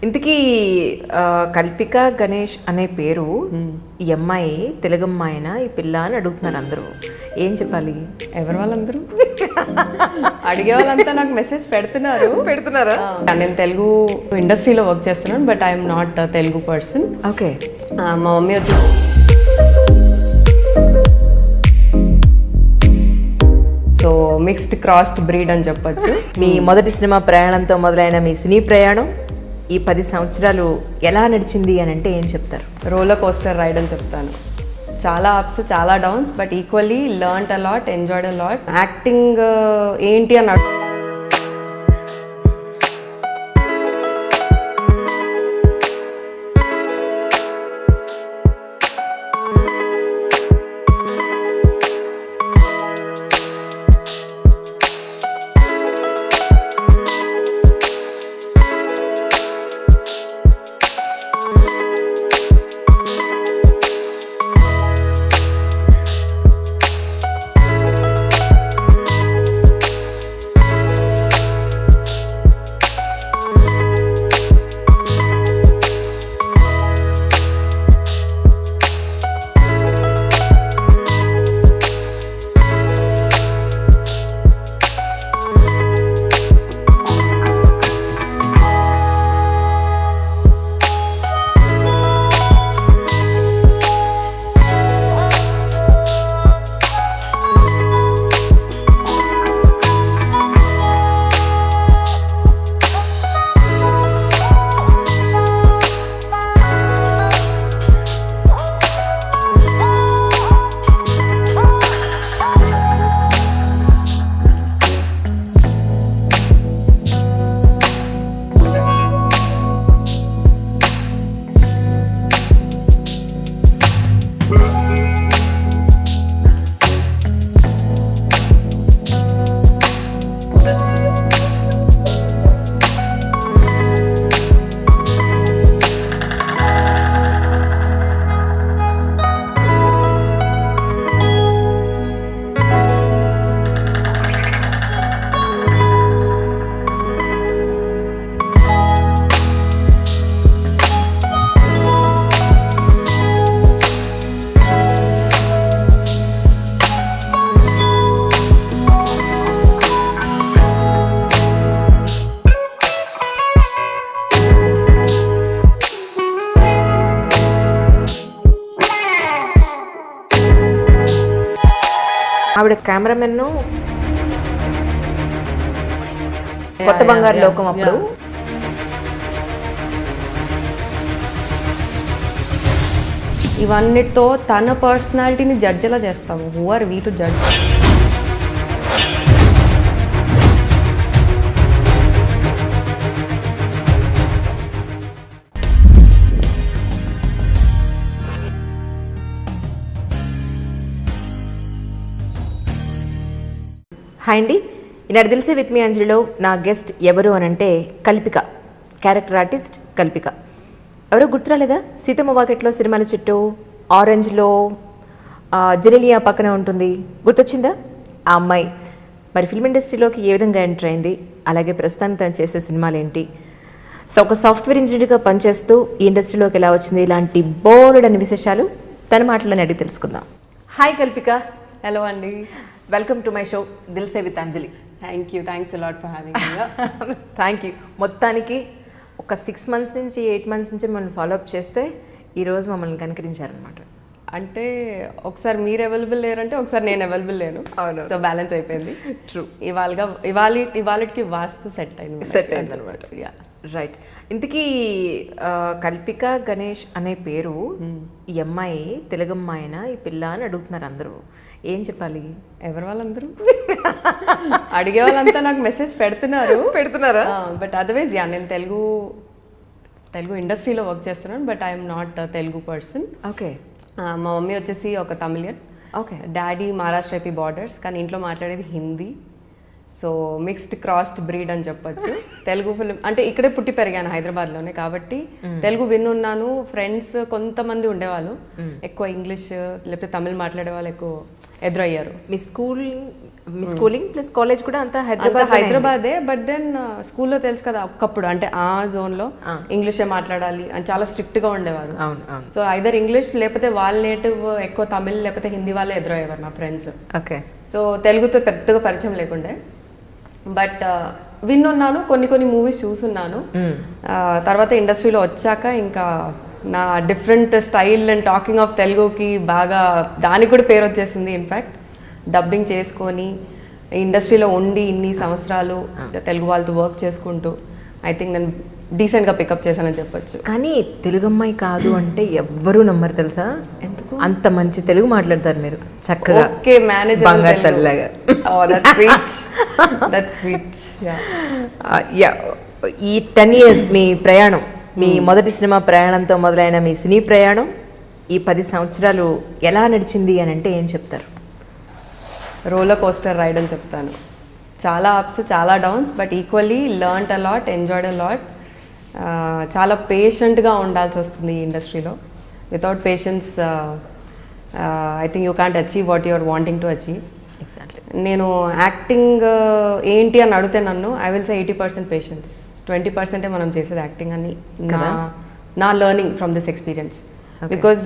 ఇంతకీ కల్పిక గణేష్ అనే పేరు ఈ అమ్మాయి తెలుగు అమ్మాయినా ఈ పిల్ల అని అడుగుతున్నారు అందరూ. ఏం చెప్పాలి? ఎవరు వాళ్ళందరూ? అడిగే వాళ్ళంతా నాకు మెసేజ్ పెడుతున్నారా? నేను తెలుగు ఇండస్ట్రీలో వర్క్ చేస్తున్నాను, but I'm not Telugu person. Okay. మా మమ్మీ వచ్చి సో మిక్స్డ్ క్రాస్డ్ బ్రీడ్ అని చెప్పొచ్చు. మీ మొదటి సినిమా ప్రయాణంతో మొదలైన మీ సినీ ప్రయాణం ఈ 10 సంవత్సరాలు ఎలా నడిచింది అని అంటే ఏం చెప్తారు? రోలర్ కోస్టర్ రైడ్ అని చెప్తాను. చాలా అప్స్, చాలా downs, but equally learned a lot, enjoyed a lot. Acting ఏంటి అని ఆవిడ కెమెరామెన్ కొత్త బంగారు లోకం అప్పుడు. ఇవన్నిటితో తన పర్సనాలిటీని జడ్జ్ ఎలా చేస్తాము? Who are we to judge? Hi అండి, ఈనాడు తెలిసే విత్ మీ అంజలిలో నా గెస్ట్ ఎవరు అని అంటే కల్పిక, క్యారెక్టర్ ఆర్టిస్ట్ కల్పిక. ఎవరో గుర్తురాలేదా? సీతమ్మ వాకిట్లో సినిమాల చుట్టూ, ఆరెంజ్లో జెనెలియా పక్కన ఉంటుంది, గుర్తొచ్చిందా? ఆ అమ్మాయి మరి ఫిల్మ్ ఇండస్ట్రీలోకి ఏ విధంగా ఎంటర్ అయింది, అలాగే ప్రస్తుతానికి తను చేసే సినిమాలు ఏంటి, సో ఒక సాఫ్ట్వేర్ ఇంజనీర్గా పనిచేస్తూ ఈ ఇండస్ట్రీలోకి ఎలా వచ్చింది, ఇలాంటి బోల్డ్ అనే విశేషాలు తన మాటలను అడిగి తెలుసుకుందాం. హాయ్ కల్పిక. హలో అండి, welcome to my show Dil Se with Anjali. Thanks a lot for having me. Thank you. మొత్తానికి ఒక 6 months నుంచి 8 months నుంచి మమ్మల్ని ఫాలోఅప్ చేస్తే ఈరోజు మమ్మల్ని కనుకరించారనమాట. అంటే ఒకసారి మీరు అవైలబుల్ లేరంటే ఒకసారి నేను అవైలబుల్ లేను. అవును, సో బ్యాలెన్స్ అయిపోయింది. ట్రూ. ఇవాళకి వాస్తు సెట్ అయింది అనమాట. రైట్. ఇంతకీ కల్పిక గణేష్ అనే పేరు ఈ అమ్మాయి తెలుగు అమ్మాయినా ఈ పిల్ల అని అడుగుతున్నారు అందరూ. ఏం చెప్పాలి? ఎవరు వాళ్ళందరూ? అడిగే వాళ్ళంతా నాకు మెసేజ్ పెడుతున్నారా? బట్ అదర్వైజ్ నేను తెలుగు ఇండస్ట్రీలో వర్క్ చేస్తున్నాను, but I'm not Telugu person. Okay. మా మమ్మీ వచ్చేసి ఒక Tamilian. Okay. Daddy Maharashtra AP borders, కానీ ఇంట్లో మాట్లాడేది Hindi. So mixed crossed breed అని చెప్పొచ్చు. తెలుగు ఫిలిం అంటే ఇక్కడే పుట్టి పెరిగాను హైదరాబాద్లోనే కాబట్టి తెలుగు వినున్నాను. ఫ్రెండ్స్ కొంతమంది ఉండేవాళ్ళు, ఎక్కువ ఇంగ్లీష్ లేకపోతే తమిళ్ మాట్లాడే వాళ్ళు ఎక్కువ ఎదురయ్యారు. మీ స్కూలింగ్ ప్లస్ కాలేజ్ కూడా అంతా హైదరాబాదే. బట్ దెన్ స్కూల్లో తెలుసు కదా ఒకప్పుడు అంటే ఆ జోన్లో ఇంగ్లీషే మాట్లాడాలి అని చాలా స్ట్రిక్ట్గా ఉండేవారు. సో ఐదర్ ఇంగ్లీష్ లేకపోతే వాళ్ళ నేటివ్ ఎక్కువ తమిళ్ లేకపోతే హిందీ వాళ్ళే ఎదురయ్యేవారు నా ఫ్రెండ్స్. ఓకే. సో తెలుగుతో పెద్దగా పరిచయం లేకుండే. బట్ విన్నున్నాను, కొన్ని మూవీస్ చూసున్నాను. తర్వాత ఇండస్ట్రీలో వచ్చాక ఇంకా నా different style and talking of తెలుగుకి బాగా దానికి కూడా పేరు వచ్చేసింది. ఇన్ఫ్యాక్ట్ డబ్బింగ్ చేసుకొని ఇండస్ట్రీలో ఉండి ఇన్ని సంవత్సరాలు తెలుగు వాళ్ళతో వర్క్ చేసుకుంటూ ఐ థింక్ నేను డీసెంట్గా పికప్ చేశానని చెప్పొచ్చు. కానీ తెలుగు అమ్మాయి కాదు అంటే ఎవ్వరూ నమ్మరు తెలుసా. ఎందుకు? అంత మంచి తెలుగు మాట్లాడతారు మీరు చక్కగా. ఓకే, మేనేజర్ బంగారు తల్లిలాగా. ఈ 10 years మీ ప్రయాణం, మీ మొదటి సినిమా ప్రయాణంతో మొదలైన మీ సినీ ప్రయాణం ఈ 10 సంవత్సరాలు ఎలా నడిచింది అని అంటే ఏం చెప్తారు? రోలర్ కోస్టర్ రైడ్ అని చెప్తాను. చాలా అప్స్, చాలా downs, but equally learned a lot, enjoyed a lot. చాలా పేషెంట్గా ఉండాల్సి వస్తుంది ఈ ఇండస్ట్రీలో. Without patience I think you can't achieve what you're wanting to achieve. Exactly. నేను యాక్టింగ్ ఏంటి అని అడిగితే నన్ను ఐ విల్ సే 80% పేషెన్స్, 20% మనం చేసేది యాక్టింగ్ అని నా learning from this experience. Because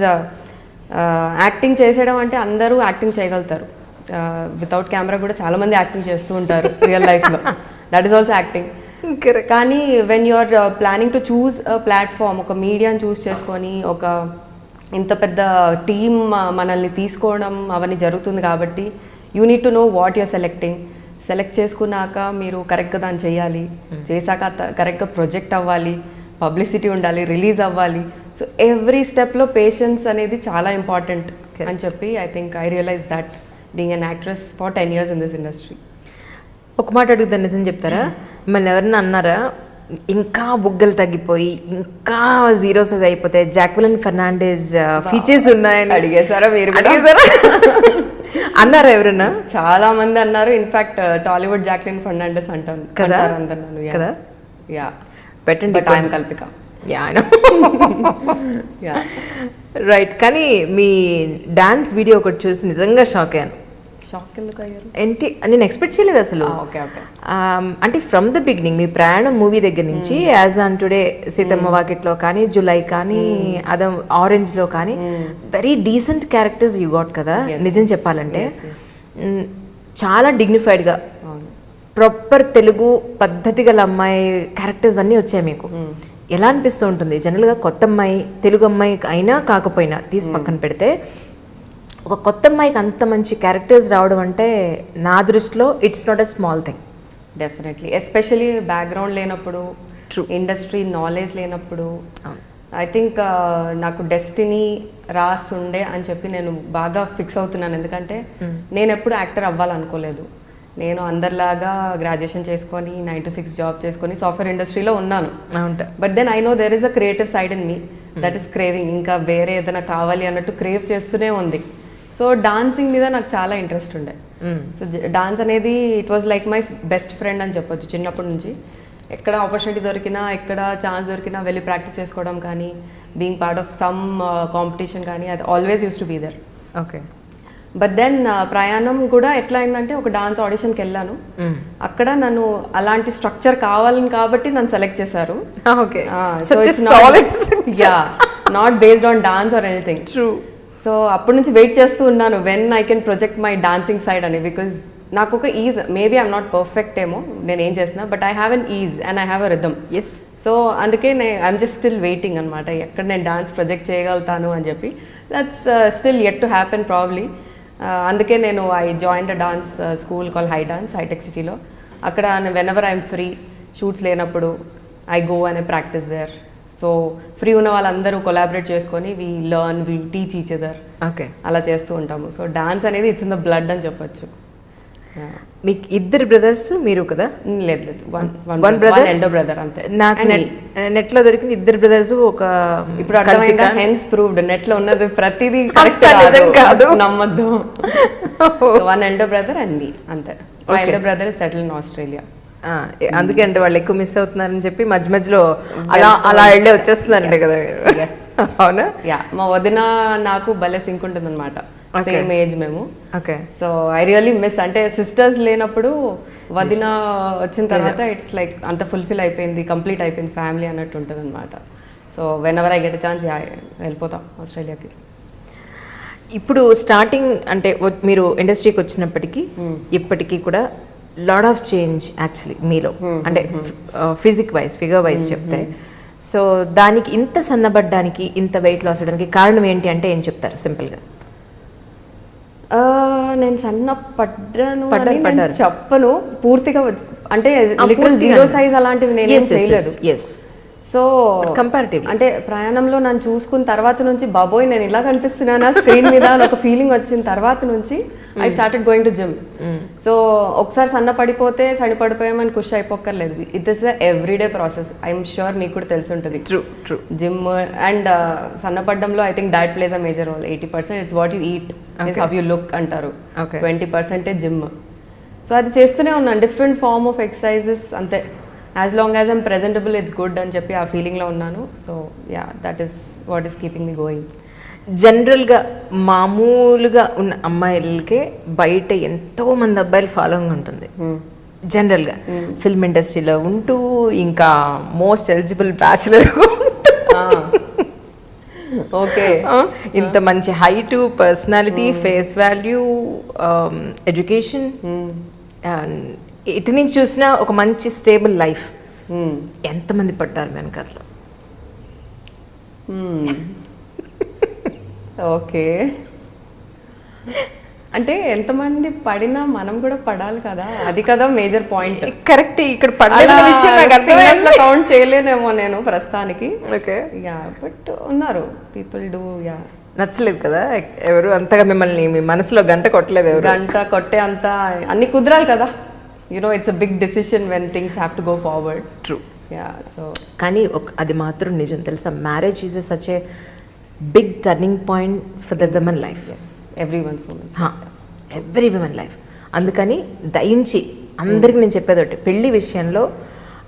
acting చేసేయడం అంటే అందరూ యాక్టింగ్ చేయగలుగుతారు. వితౌట్ కెమెరా కూడా చాలా మంది యాక్టింగ్ చేస్తూ ఉంటారు రియల్ లైఫ్లో. That is also acting. కానీ when you are planning to choose a platform, ఒక మీడియాని చూస్ చేసుకొని ఒక ఇంత పెద్ద టీమ్ మనల్ని తీసుకోవడం అవన్నీ జరుగుతుంది కాబట్టి you need to know what you're select చేసుకున్నాక మీరు కరెక్ట్గా దాన్ని చేయాలి. చేశాక కరెక్ట్గా ప్రొజెక్ట్ అవ్వాలి, పబ్లిసిటీ ఉండాలి, రిలీజ్ అవ్వాలి. సో ఎవ్రీ స్టెప్లో పేషెన్స్ అనేది చాలా ఇంపార్టెంట్ అని చెప్పి I think I realise that being an actress for 10 years in this industry. ఒక మాట అడుగుతాను, నిజం చెప్తారా? మిమ్మల్ని ఎవరన్నా అన్నారా ఇంకా బుగ్గలు తగ్గిపోయి ఇంకా జీరో సైజ్ అయిపోతే జాక్వెలిన్ ఫెర్నాండెజ్ ఫీచర్స్ ఉన్నాయని అడిగేసారా మీరు? అన్నారా ఎవరన్నా? చాలా మంది అన్నారు. ఇన్ఫాక్ట్ టాలీవుడ్ జాక్వెలిన్ ఫెర్నాండెస్ అంటాను కదా. యా, పెట్టండి. But I'm Kalpika. రైట్. కానీ మీ డాన్స్ వీడియో ఒకటి చూసి నిజంగా షాక్ అయ్యాను. షాక్ ఎందుకు అయ్యారు? ఏంటి, నేను ఎక్స్పెక్ట్ చేయలేదు అసలు. అంటే ఫ్రమ్ ద బిగినింగ్ మీ ప్రయాణం మూవీ దగ్గర నుంచి యాజ్ ఆన్ టుడే సీతమ్మ వాకిట్లో కానీ, జులై కానీ, అదం ఆరెంజ్లో కానీ very decent characters you got కదా. నిజం చెప్పాలంటే చాలా డిగ్నిఫైడ్గా ప్రాపర్ తెలుగు పద్ధతి గల అమ్మాయి క్యారెక్టర్స్ అన్నీ వచ్చాయి మీకు. ఎలా అనిపిస్తూ ఉంటుంది జనరల్గా కొత్త అమ్మాయి, తెలుగు అమ్మాయి అయినా కాకపోయినా తీసి పక్కన పెడితే ఒక కొత్త అమ్మాయికి అంత మంచి క్యారెక్టర్స్ రావడం అంటే నా దృష్టిలో it's not a small thing. Definitely, especially background లేనప్పుడు, ఇండస్ట్రీ నాలెడ్జ్ లేనప్పుడు ఐ థింక్ నాకు డెస్టినీ రాసుండే అని చెప్పి నేను బాగా ఫిక్స్ అవుతున్నాను. ఎందుకంటే నేను ఎప్పుడు యాక్టర్ అవ్వాలనుకోలేదు. నేను అందరిలాగా గ్రాడ్యుయేషన్ చేసుకొని 9 to 6 జాబ్ చేసుకొని సాఫ్ట్వేర్ ఇండస్ట్రీలో ఉన్నాను. But then I know there is a creative side in me that is craving. ఇంకా వేరే ఏదైనా కావాలి అన్నట్టు క్రేవ్ చేస్తూనే ఉంది. సో డాన్సింగ్ మీద నాకు చాలా ఇంట్రెస్ట్ ఉండే. సో డాన్స్ అనేది it was like my best friend అని చెప్పొచ్చు. చిన్నప్పటి నుంచి ఎక్కడ ఆపర్చునిటీ దొరికినా, ఎక్కడ ఛాన్స్ దొరికినా వెళ్ళి ప్రాక్టీస్ చేసుకోవడం కానీ, being part of some competition కానీ, అది always use to be there. Okay. But then ప్రయాణం కూడా ఎట్లా అయిందంటే ఒక డాన్స్ ఆడిషన్కి వెళ్ళాను. అక్కడ నన్ను అలాంటి స్ట్రక్చర్ కావాలని కాబట్టి నన్ను సెలెక్ట్ చేశారు. Not based on dance or anything. True. So అప్పటి నుంచి వెయిట్ చేస్తూ ఉన్నాను when I can project my dancing side అని. బికాజ్ నాకు ఒక ease, maybe I'm not perfect ఏమో నేను ఏం చేసినా, but I have an ease and I have a rhythm. Yes. So అందుకే ఐఎమ్ జస్ట్ స్టిల్ వెయిటింగ్ అనమాట ఎక్కడ నేను డాన్స్ ప్రొజెక్ట్ చేయగలుగుతాను అని చెప్పి. That's still yet to happen probably. అందుకే నేను I joined a dance school call High Dance, Hitec సిటీలో. అక్కడ whenever I'm free, shoots లేనప్పుడు I go and I practice there. So free ఉన్న వాళ్ళందరూ కొలాబరేట్ చేసుకొని we learn, we teach each other. Okay. అలా చేస్తూ ఉంటాము. సో డాన్స్ అనేది ఇట్స్ ఇన్ ద బ్లడ్ అని చెప్పొచ్చు. మీకు ఇద్దరు బ్రదర్స్ మీరు కదా? లేదు లేదు, వన్ బ్రదర్, ఎల్డర్ బ్రదర్ అంతే. నాకు నెట్ లో దొరికింది ఇద్దరు బ్రదర్స్. ఒక ఇప్పుడు అర్థమైందా? Hence proved. నెట్ లో ఉన్నది ప్రతిదీ కాదు, నమ్మద్దు. వన్ ఎల్డర్ బ్రదర్ అండ్ మీ అంతే. My elder brother is settle in Australia. అందుకే అంటే వాళ్ళు ఎక్కువ మిస్ అవుతున్నారని చెప్పి మధ్య మధ్యలో అలా వెళ్ళే వచ్చేస్తున్నారండి కదా. అవునా? యా, మా వదిన నాకు భలే సింక్ ఉంటుంది అనమాట, సేమ్ ఏజ్ మేము. Okay. So I really miss, అంటే సిస్టర్స్ లేనప్పుడు వదిన వచ్చిన తర్వాత ఇట్స్ లైక్ అంత ఫుల్ఫిల్ అయిపోయింది, కంప్లీట్ అయిపోయింది ఫ్యామిలీ అన్నట్టు ఉంటుంది అనమాట. So when ever I get chance వెళ్ళిపోతాం ఆస్ట్రేలియాకి. ఇప్పుడు స్టార్టింగ్ అంటే మీరు ఇండస్ట్రీకి వచ్చినప్పటికీ ఇప్పటికీ కూడా లాట్ ఆఫ్ చేంజ్ యాక్చువల్లీ మీలో, అంటే ఫిగర్ వైజ్ చెప్తే. సో దానికి ఇంత సన్నబడ్డానికి, ఇంత వెయిట్ లాస్ అవడానికి కారణం ఏంటి అంటే ఏం చెప్తారు సింపుల్గా? నేను సన్న పడ్డాను చెప్పను పూర్తిగా, అంటే జీరో సైజ్ అలాంటివి నేను చేయలేదు. సో కంపారిటివ్ అంటే ప్రయాణంలో నన్ను చూసుకున్న తర్వాత నుంచి బాబోయ్ నేను ఇలా కనిపిస్తున్నానా స్క్రీన్ మీద అని ఒక ఫీలింగ్ వచ్చిన తర్వాత నుంచి I started going to gym. So ఒకసారి సన్న పడిపోయామని ఖుషి అయిపోక్కర్లేదు. It is everyday process. I'm sure నీకు కూడా తెలిసి ఉంటుంది. ట్రూ. జిమ్ అండ్ సన్నపడ్డంలో I think diet plays a major role. 80% it's what you eat, how you look అంటారు. 20% జిమ్. సో అది చేస్తూనే ఉన్నాను, డిఫరెంట్ ఫార్మ్ ఆఫ్ ఎక్సర్సైజెస్ అంతే. As long as I'm presentable it's good అని చెప్పి ఆ ఫీలింగ్లో ఉన్నాను. So yeah, that is what is keeping me going. జనరల్గా మామూలుగా ఉన్న అమ్మాయిలకే బయట ఎంతో మంది అబ్బాయిలు ఫాలోయింగ్ ఉంటుంది జనరల్గా. ఫిల్మ్ ఇండస్ట్రీలో ఉంటూ, ఇంకా మోస్ట్ ఎలిజిబుల్ బ్యాచులర్, ఓకే, ఇంత మంచి height, personality, face value, education, ఇటు నుంచి చూసినా ఒక మంచి స్టేబుల్ లైఫ్. ఎంతమంది పడ్డారు వెనకాతలో? ఓకే, అంటే ఎంతమంది పడినా మనం కూడా పడాలి కదా, అది కదా మేజర్ పాయింట్. కరెక్ట్. ఇక్కడ పడాల విషయం నాకు కౌంట్ చేయలేనేమో నేను ప్రస్తుతానికి. ఓకే, యా, బట్ ఉన్నారు పీపుల్ డూ. యా, నచ్చలేదు కదా ఎవరు అంతగా మిమ్మల్ని, మీ మనసులో గంట కొట్టలేదు ఎవరు? గంట కొట్టే అంత అన్ని కుదరాలి కదా. It's a big decision when things have to go forward. True. Ya, so కానీ అది మాత్రం నిజం తెలుసా, marriage is such a big turning point for the women life. Every women life. అందుకని దయించి అందరికి నేను చెప్పేది ఒకటి, పెళ్లి విషయంలో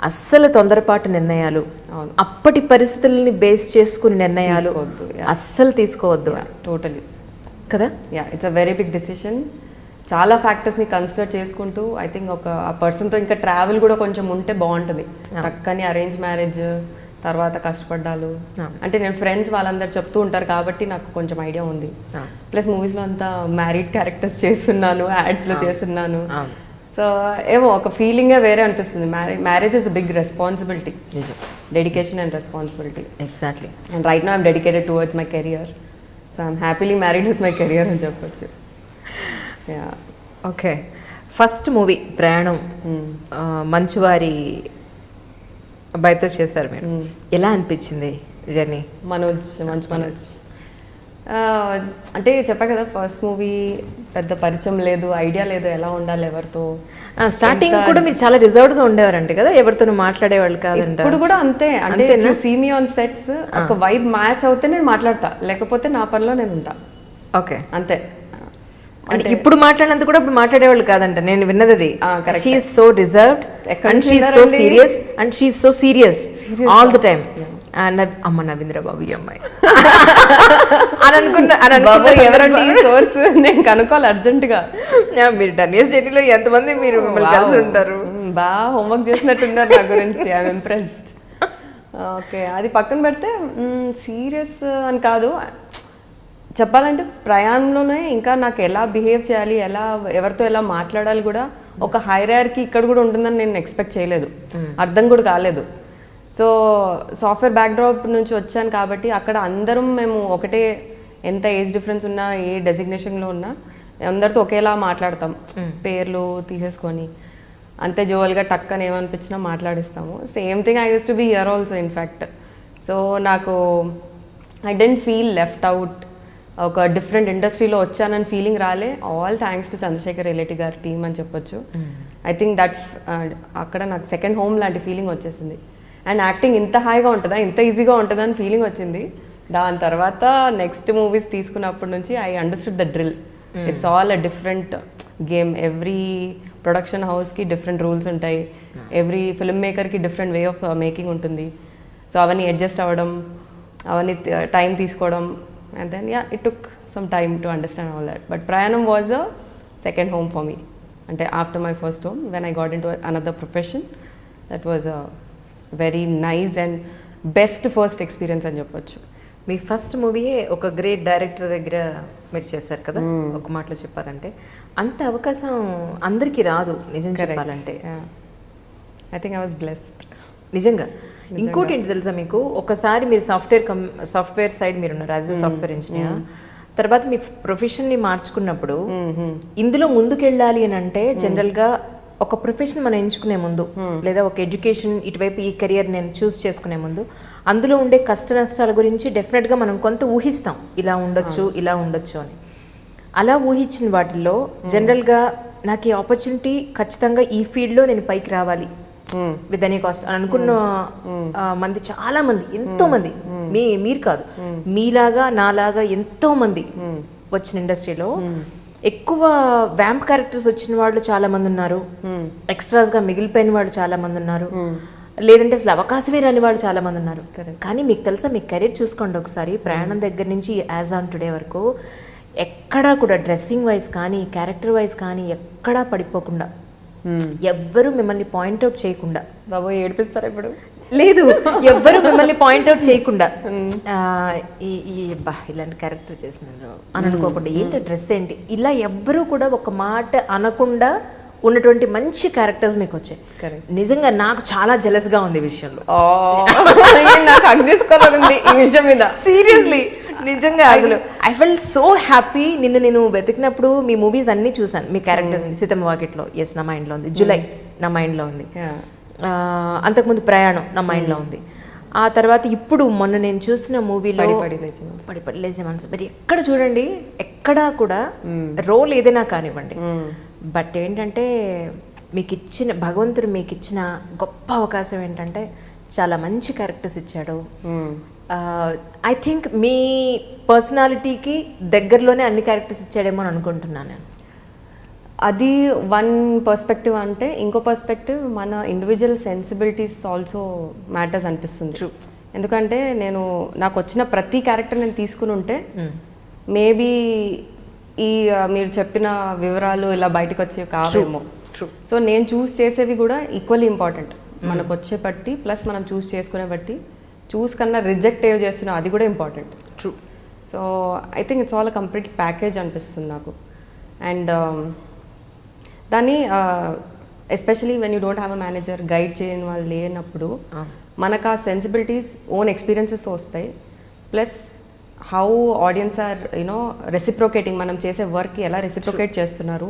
అస్సలు తొందరపాటు నిర్ణయాలు, అప్పటి పరిస్థితుల్ని బేస్ చేసుకుని నిర్ణయాలు అస్సలు తీసుకోవద్దు. టోటలీ కదా. Ya, it's a very big decision. చాలా ఫ్యాక్టర్స్ని కన్సిడర్ చేసుకుంటూ ఐ థింక్ ఆ పర్సన్తో ఇంకా ట్రావెల్ కూడా కొంచెం ఉంటే బాగుంటుంది. పక్కని అరేంజ్ మ్యారేజ్ తర్వాత కష్టపడ్డాలు, అంటే నేను ఫ్రెండ్స్ వాళ్ళందరూ చెప్తూ ఉంటారు కాబట్టి నాకు కొంచెం ఐడియా ఉంది. ప్లస్ మూవీస్లో అంతా మ్యారీడ్ క్యారెక్టర్స్ చేస్తున్నాను, యాడ్స్లో చేస్తున్నాను. సో ఏమో ఒక ఫీలింగే వేరే అనిపిస్తుంది. Marriage is a big responsibility, dedication and responsibility. Exactly. And right now I'm dedicated towards my career. So I'm happily married with my career అని చెప్పొచ్చు. Yeah, okay. ఫస్ట్ మూవీ ప్రయాణం మంచువారి అబ్బాయితో చేశారు మీరు. ఎలా అనిపించింది జర్నీ? మంచు మనోజ్ అంటే చెప్పా కదా, ఫస్ట్ మూవీ పెద్ద పరిచయం లేదు, ఐడియా లేదు ఎలా ఉండాలి ఎవరితో. స్టార్టింగ్ కూడా మీరు చాలా రిజర్వ్డ్ గా ఉండేవారంటే కదా, ఎవరితో మాట్లాడేవాళ్ళు కాదంట. ఇప్పుడు కూడా అంతే, అంటే సీ మీ ఆన్ సెట్స్ ఒక వైబ్ మ్యాచ్ అవుతే నేను మాట్లాడతా, లేకపోతే నా పనిలో నేను ఉంటా. ఓకే, అంతే. అంటే ఇప్పుడు మాట్లాడినంత కూడా ఇప్పుడు మాట్లాడేవాళ్ళు కాదంట, నేను విన్నది అది. She is so reserved and she is so serious and she is so serious all the time. అమ్మ నవీంద్ర బాబు ఈ అమ్మాయి అని అనుకున్నా. నేను కనుక్కోవాలి అర్జెంట్ గా. మీరు 10 years జర్నీలో ఎంతమంది మీరు కలిసి ఉంటారు? బాగా హోంవర్క్ చేసినట్టున్నారు నా గురించి. I'm impressed. ఓకే, అది పక్కన పెడితే సీరియస్ అని కాదు, చెప్పాలంటే ప్రయాణంలోనే ఇంకా నాకు ఎలా బిహేవ్ చేయాలి, ఎవరితో ఎలా మాట్లాడాలి కూడా ఒక హైరార్కీ ఇక్కడ కూడా ఉంటుందని నేను ఎక్స్పెక్ట్ చేయలేదు, అర్థం కూడా కాలేదు. సో సాఫ్ట్వేర్ బ్యాక్డ్రాప్ నుంచి వచ్చాను కాబట్టి అక్కడ అందరం మేము ఒకటే, ఎంత ఏజ్ డిఫరెన్స్ ఉన్నా ఏ డెసిగ్నేషన్లో ఉన్నా అందరితో ఒకేలా మాట్లాడతాం, పేర్లు తీసేసుకొని అంతే జోవల్గా టక్కని ఏమనిపించినా మాట్లాడిస్తాము. Same thing I used to be here also in fact. So నాకు I didn't feel left out, ఒక డిఫరెంట్ ఇండస్ట్రీలో వచ్చానని ఫీలింగ్ రాలే. All thanks to Chandrashekar Releti గారి టీమ్ అని చెప్పొచ్చు. ఐ థింక్ దట్ అక్కడ నాకు సెకండ్ హోమ్ లాంటి ఫీలింగ్ వచ్చేసింది. అండ్ యాక్టింగ్ ఇంత హాయిగా ఉంటుందా, ఇంత ఈజీగా ఉంటుందా అని ఫీలింగ్ వచ్చింది. దాని తర్వాత నెక్స్ట్ మూవీస్ తీసుకున్నప్పటి నుంచి I understood the drill. It's all a different game. Every production హౌస్కి డిఫరెంట్ రూల్స్ ఉంటాయి, ఎవ్రీ ఫిల్మ్ మేకర్కి డిఫరెంట్ వే ఆఫ్ మేకింగ్ ఉంటుంది. సో అవన్నీ అడ్జస్ట్ అవ్వడం, అవన్నీ టైం తీసుకోవడం, and then it took some time to understand all that. But ప్రయాణం was a second home for me. అంటే after my first home when I got into another profession, that was a very nice and best first experience అని చెప్పొచ్చు. మీ first మూవీయే ఒక great director దగ్గర మీరు చేశారు కదా, ఒక మాటలో చెప్పాలంటే. అంత అవకాశం అందరికీ రాదు నిజం చెప్పాలంటే. I think I was blessed నిజంగా. ఇంకోటి ఏంటి తెలుసా మీకు, ఒకసారి మీరు సాఫ్ట్వేర్ సైడ్ మీరు ఉన్నారు యాజ్ ఎ సాఫ్ట్వేర్ ఇంజనీర్, తర్వాత మీ ప్రొఫెషన్ని మార్చుకున్నప్పుడు ఇందులో ముందుకెళ్ళాలి అని అంటే జనరల్గా ఒక ప్రొఫెషన్ మనం ఎంచుకునే ముందు, లేదా ఒక ఎడ్యుకేషన్ ఇటువైపు ఈ కెరియర్ నేను చూస్ చేసుకునే ముందు, అందులో ఉండే కష్ట నష్టాల గురించి డెఫినెట్గా మనం కొంత ఊహిస్తాం, ఇలా ఉండొచ్చు ఇలా ఉండొచ్చు అని. అలా ఊహించిన వాటిల్లో జనరల్గా నాకు ఈ ఆపర్చునిటీ ఖచ్చితంగా ఈ ఫీల్డ్లో నేను పైకి రావాలి విత్ ఎనీ కాస్ట్ అని అనుకున్న మంది చాలా మంది, ఎంతో మంది, మీరు కాదు మీలాగా నాలాగా ఎంతో మంది వచ్చిన ఇండస్ట్రీలో ఎక్కువ వ్యాంప్ క్యారెక్టర్స్ వచ్చిన వాళ్ళు చాలా మంది ఉన్నారు, ఎక్స్ట్రాస్గా మిగిలిపోయిన వాళ్ళు చాలా మంది ఉన్నారు, లేదంటే అసలు అవకాశమే రాని వాళ్ళు చాలా మంది ఉన్నారు. కానీ మీకు తెలుసా, మీ కెరీర్ చూసుకోండి ఒకసారి, ప్రయాణం దగ్గర నుంచి యాజ్ ఆన్ టుడే వరకు ఎక్కడా కూడా డ్రెస్సింగ్ వైజ్ కానీ క్యారెక్టర్ వైజ్ కానీ ఎక్కడా పడిపోకుండా, ఎవ్వరూ మిమ్మల్ని పాయింట్అవుట్ చేయకుండా, బాబు ఏడిపిస్తారా ఇప్పుడు, లేదు ఎవ్వరు మిమ్మల్ని పాయింట్అవుట్ చేయకుండా ఇలాంటి క్యారెక్టర్ చేసినారు అని అనుకోకుండా, ఏంటి డ్రెస్ ఏంటి, ఇలా ఎవ్వరూ కూడా ఒక మాట అనకుండా ఉన్నటువంటి మంచి క్యారెక్టర్స్ మీకు వచ్చాయి. నిజంగా నాకు చాలా జెలస్గా ఉంది ఈ విషయంలో, ఈ విషయం మీద సీరియస్లీ నిజంగా. అసలు ఐ ఫెల్ సో హ్యాపీ. నేను వెతికినప్పుడు మీ మూవీస్ అన్నీ చూసాను, మీ క్యారెక్టర్స్ సీతమ్మ వాకిట్లో ఎస్ నా మైండ్లో ఉంది, జులై నా మైండ్లో ఉంది, అంతకుముందు ప్రయాణం నా మైండ్లో ఉంది, ఆ తర్వాత ఇప్పుడు మొన్న నేను చూసిన మూవీలో పడి లేచే మనసు. మరి ఎక్కడ చూడండి ఎక్కడా కూడా రోల్ ఏదైనా కానివ్వండి, బట్ ఏంటంటే మీకు ఇచ్చిన భగవంతుడు మీకు ఇచ్చిన గొప్ప అవకాశం ఏంటంటే చాలా మంచి క్యారెక్టర్స్ ఇచ్చాడు. ఐ థింక్ మీ పర్సనాలిటీకి దగ్గరలోనే అన్ని క్యారెక్టర్స్ ఇచ్చాడేమో అని అనుకుంటున్నాను నేను. అది వన్ పర్స్పెక్టివ్. అంటే ఇంకో పర్స్పెక్టివ్ మన ఇండివిజువల్ సెన్సిబిలిటీస్ ఆల్సో మ్యాటర్స్ అనిపిస్తుంది. ట్రూ. ఎందుకంటే నాకు వచ్చిన ప్రతి క్యారెక్టర్ నేను తీసుకుని ఉంటే మేబీ ఈ మీరు చెప్పిన వివరాలు ఇలా బయటకు వచ్చేవి కావేమో. సో నేను చూస్ చేసేవి కూడా ఈక్వల్లీ ఇంపార్టెంట్ మనకు వచ్చే బట్టి, ప్లస్ మనం చూస్ చేసుకునే బట్టి. చూస్ కన్నా రిజెక్ట్ ఏవి చేస్తున్నాం అది కూడా important. True. So I think it's all complete package అనిపిస్తుంది నాకు. అండ్ దాన్ని especially when you don't have a manager, guide చేయని వాళ్ళు లేనప్పుడు మనకు ఆ సెన్సిబిలిటీస్ ఓన్ ఎక్స్పీరియన్సెస్ వస్తాయి. Plus how audience are reciprocating, మనం చేసే వర్క్ ఎలా రెసిప్రోకేట్ చేస్తున్నారు,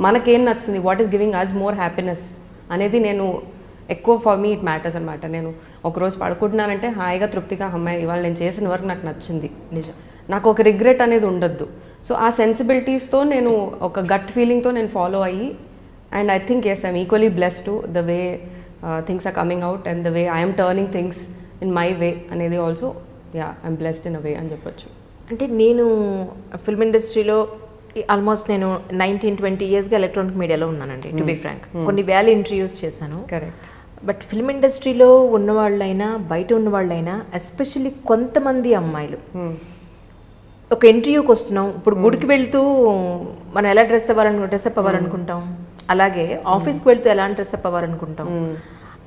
మనకేం నచ్చుతుంది, what is giving us more happiness అనేది నేను ఎక్కువ ఫర్ మీ ఇట్ మ్యాటర్స్ అనమాట. నేను ఒకరోజు పడుకుంటున్నానంటే హాయిగా తృప్తిగా అమ్మాయి ఇవాళ నేను చేసిన వర్క్ నాకు నచ్చింది, నిజం, నాకు ఒక రిగ్రెట్ అనేది ఉండొద్దు. సో ఆ సెన్సిబిలిటీస్తో నేను ఒక గట్ ఫీలింగ్తో నేను ఫాలో అయ్యి, and I think as I'm equally blessed to the way things are coming out and the way I'm turning things in my way అనేది also I'm blessed in a way అని చెప్పొచ్చు. అంటే నేను film ఇండస్ట్రీలో almost నేను 19-20 ఇయర్స్గా electronic మీడియాలో ఉన్నానండి, టు బి ఫ్రాంక్. కొన్ని వేల ఇంటర్వ్యూస్ చేశాను. కరెక్ట్. బట్ ఫిల్మ్ ఇండస్ట్రీలో ఉన్నవాళ్ళైనా బయట ఉన్నవాళ్ళైనా ఎస్పెషల్లీ కొంతమంది అమ్మాయిలు ఒక ఇంటర్వ్యూకి వస్తున్నాం, ఇప్పుడు గుడికి వెళ్తూ మనం ఎలా డ్రెస్అప్ అవ్వాలనుకుంటాం, అలాగే ఆఫీస్కి వెళ్తూ ఎలా డ్రెస్అప్ అవ్వాలనుకుంటాం,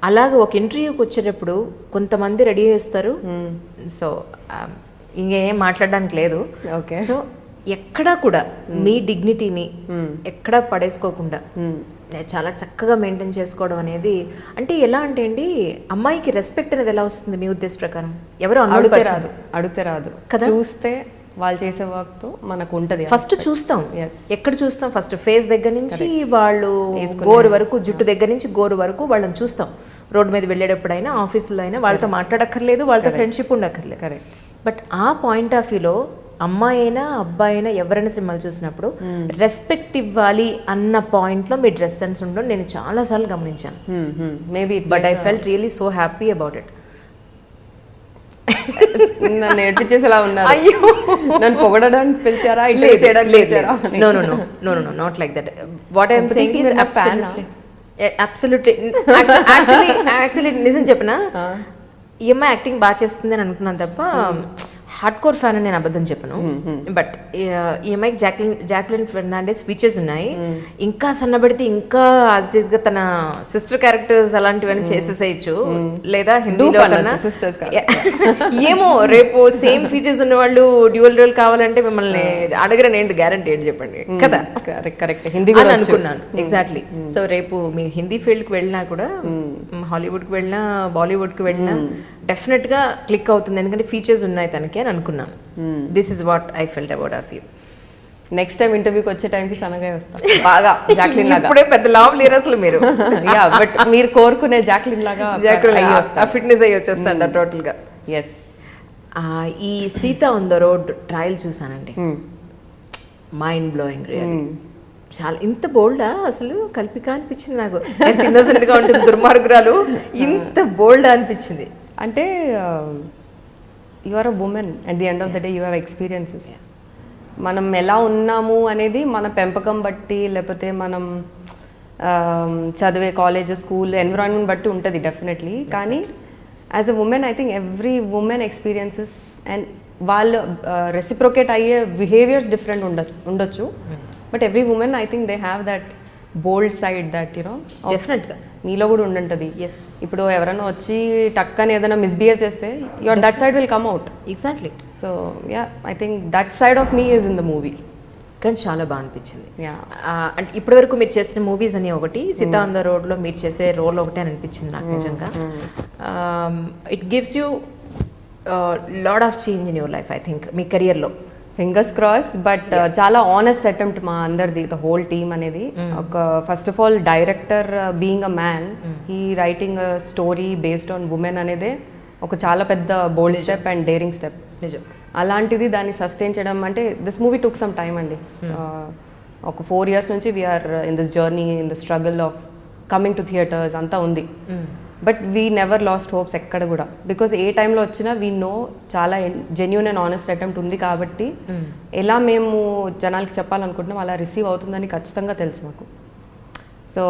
అలాగే ఒక ఇంటర్వ్యూకి వచ్చేటప్పుడు కొంతమంది రెడీ చేస్తారు. సో ఇంకేం మాట్లాడడానికి లేదు. ఓకే. సో ఎక్కడా కూడా మీ డిగ్నిటీని ఎక్కడా పడేసుకోకుండా చాలా చక్కగా మెయింటైన్ చేసుకోవడం అనేది, అంటే ఎలా అంటే అండి, అమ్మాయికి రెస్పెక్ట్ అనేది ఎలా వస్తుంది మీ ఉద్దేశ ప్రకారం? ఎవరు అడిగితే రాదు కదా, చూస్తే వాళ్ళు చేసే వర్క్తో మనకు ఉంటుంది. ఫస్ట్ చూస్తాం, ఎక్కడ చూస్తాం, ఫస్ట్ ఫేస్ దగ్గర నుంచి వాళ్ళు గోరు వరకు, జుట్టు దగ్గర నుంచి గోరు వరకు వాళ్ళని చూస్తాం. రోడ్డు మీద వెళ్ళేటప్పుడైనా ఆఫీసులో అయినా వాళ్ళతో మాట్లాడక్కర్లేదు, వాళ్ళతో ఫ్రెండ్షిప్ ఉండక్కర్లేదు. కరెక్ట్. బట్ ఆ పాయింట్ ఆఫ్ వ్యూలో అమ్మాయి అయినా అబ్బాయి అయినా ఎవరైనా సినిమాలు చూసినప్పుడు రెస్పెక్ట్ ఇవ్వాలి అన్న పాయింట్లో మీ డ్రెస్ సెన్స్ ఉండడం నేను చాలాసార్లు గమనించాను. Maybe but I felt really so happy about it. నన్ను ఏడ్పించేసేలా ఉన్నారు. అయ్యో, నన్ను పొగడడానికి పిలిచారా, ఇట్లా చేయడానికి పిలిచారా? Not like that. What I'm saying is fan absolutely actually నిజం చెప్పిన ఈ అమ్మాయి యాక్టింగ్ బాగా చేస్తుంది అని అనుకున్నాను తప్ప హార్డ్ కోర్ ఫ్యాన్ అని నేను అబద్ధం చెప్పను. బట్ ఈ అమ్మాయికి జాక్లిన్ ఫెర్నాండెస్ ఫీచర్స్ ఉన్నాయి. ఇంకా సన్నబడితే ఇంకా యాజ్ గా తన సిస్టర్ క్యారెక్టర్స్ అలాంటివన్నీ చేసేసేయచ్చు, లేదా హిందీలో కన్నా ఏమో రేపు సేమ్ ఫీచర్స్ ఉన్న వాళ్ళు డ్యూయల్ రోల్ కావాలంటే మిమ్మల్ని అడగరని ఏంటి గ్యారంటీ ఏంటి చెప్పండి కదా. కరెక్ట్, హిందీ అని అనుకున్నాను. ఎగ్జాక్ట్లీ. సో రేపు మీ హిందీ ఫీల్డ్కి వెళ్ళినా కూడా, హాలీవుడ్కి వెళ్ళినా, బాలీవుడ్కి వెళ్ళినా డెఫినెట్ గా క్లిక్ అవుతుంది, ఎందుకంటే ఫీచర్స్ ఉన్నాయి తనకి అని అనుకున్నాను. This is what I felt about of you. Next time ఇంటర్వ్యూకి వచ్చే టైంకి సన్నగా వస్తాం బాగా, జాక్లిన్ లాగా. ఇప్పుడే పెద్ద లావ్ లేరు అసలు మీరు. బట్ మీరు కోరుకునే జాక్లిన్ లాగా ఫిట్నెస్ అయ్యి వచ్చేస్తాండ టోటల్ గా. ఎస్. ఈ Sita on the road trial చూసానండి, మైండ్ బ్లోయింగ్ రియల్లీ. చాలా ఇంత బోల్డా అసలు కల్పిక అనిపించింది నాకు. ఎంత innocent గా ఉంటుంది దుర్మార్గురాలు, ఇంత బోల్డా అనిపించింది. అంటే you are a woman, at the end of the day you have experiences. మనం ఎలా ఉన్నాము అనేది మన పెంపకం బట్టి, లేకపోతే మనం చదివే కాలేజ్, స్కూల్, ఎన్విరాన్మెంట్ బట్టి ఉంటుంది డెఫినెట్లీ. కానీ as a women I think every women experiences and వాళ్ళు రెసిప్రొకేట్ అయ్యే బిహేవియర్స్ డిఫరెంట్ ఉండొచ్చు. But every women I think they have that bold side, that you know డెఫినెట్గా నీలో కూడా ఉండుంటుంది. ఎస్. ఇప్పుడు ఎవరైనా వచ్చి టక్కని ఏదైనా మిస్బిహేవ్ చేస్తే your that side will come out. Exactly. So yeah, I think that side of me is in the movie. కానీ చాలా బాగా అనిపించింది. యా. అంటే ఇప్పటివరకు మీరు చేసిన మూవీస్ అని ఒకటి, సీత ఆన్ ద రోడ్లో మీరు చేసే రోల్ ఒకటే అని అనిపించింది నాకు నిజంగా. It gives you lot of change in your life I think మీ కెరియర్లో. Fingers cross. బట్ చాలా ఆనెస్ట్ అటెంప్ట్ మా అందరిది, ద హోల్ టీమ్ అనేది. ఒక first of all director being a man, he writing a story based on women అనేదే ఒక చాలా పెద్ద bold step and daring step. నిజం. అలాంటిది దాన్ని సస్టైన్ చేయడం అంటే this movie took some time అండి. ఒక 4 years నుంచి we are in this journey, in the struggle of coming to theatres అంతా ఉంది. But we never lost hopes ఎక్కడ కూడా, బికాజ్ ఏ టైంలో వచ్చినా వీ నో చాలా జెన్యూన్ అండ్ ఆనెస్ట్ అటెంప్ట్ ఉంది కాబట్టి ఎలా మేము జనాలకి చెప్పాలనుకుంటున్నాం అలా రిసీవ్ అవుతుందని ఖచ్చితంగా తెలుసు మాకు. సో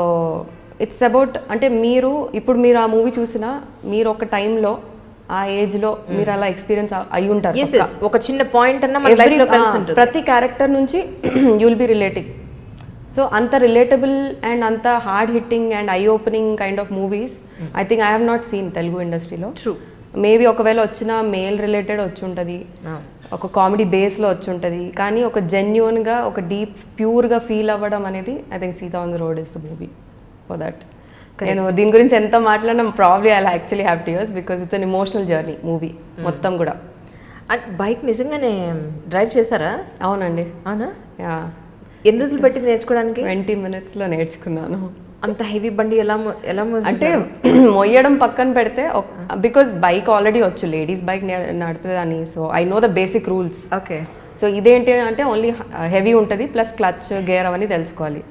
ఇట్స్ అబౌట్, అంటే ఇప్పుడు మీరు ఆ మూవీ చూసినా మీరు ఒక టైంలో ఆ ఏజ్లో మీరు అలా ఎక్స్పీరియన్స్ అయి ఉంటారు. ఒక చిన్న పాయింట్ అన్న మన లైఫ్లో కలిసి ఉంటుంది. ప్రతి క్యారెక్టర్ నుంచి you will be relating. So అంత రిలేటబుల్ అండ్ అంత hard hitting and eye opening kind of movies I think I have not seen Telugu ఇండస్ట్రీలో. ట్రూ. మేబీ ఒకవేళ వచ్చిన మేల్ రిలేటెడ్ వచ్చి ఉంటుంది, ఒక కామెడీ బేస్లో వచ్చి ఉంటుంది, కానీ ఒక జెన్యున్గా, ఒక డీప్ ప్యూర్గా ఫీల్ అవ్వడం అనేది I think Sita on the road is the movie for that. నేను దీని గురించి ఎంత మాట్లాడినా probably I actually have tears because it's an emotional journey movie మొత్తం కూడా. బైక్ నిజంగానే డ్రైవ్ చేశారా? అవునండి. అవునా? యా. ఎన్ని రోజులు పట్టింది నేర్చుకోవడానికి? 20 minutesలో నేర్చుకున్నాను. అంత హెవీ బండి ఎలా అంటే మొయ్యడం పక్కన పెడితే, బికాజ్ బైక్ ఆల్రెడీ వచ్చు, లేడీస్ బైక్ నడుపుతుందని. So I know the basic rules. Okay. So ఇదేంటి అంటే ఓన్లీ హెవీ ఉంటుంది, ప్లస్ క్లచ్, గేర్ అవన్నీ తెలుసుకోవాలి.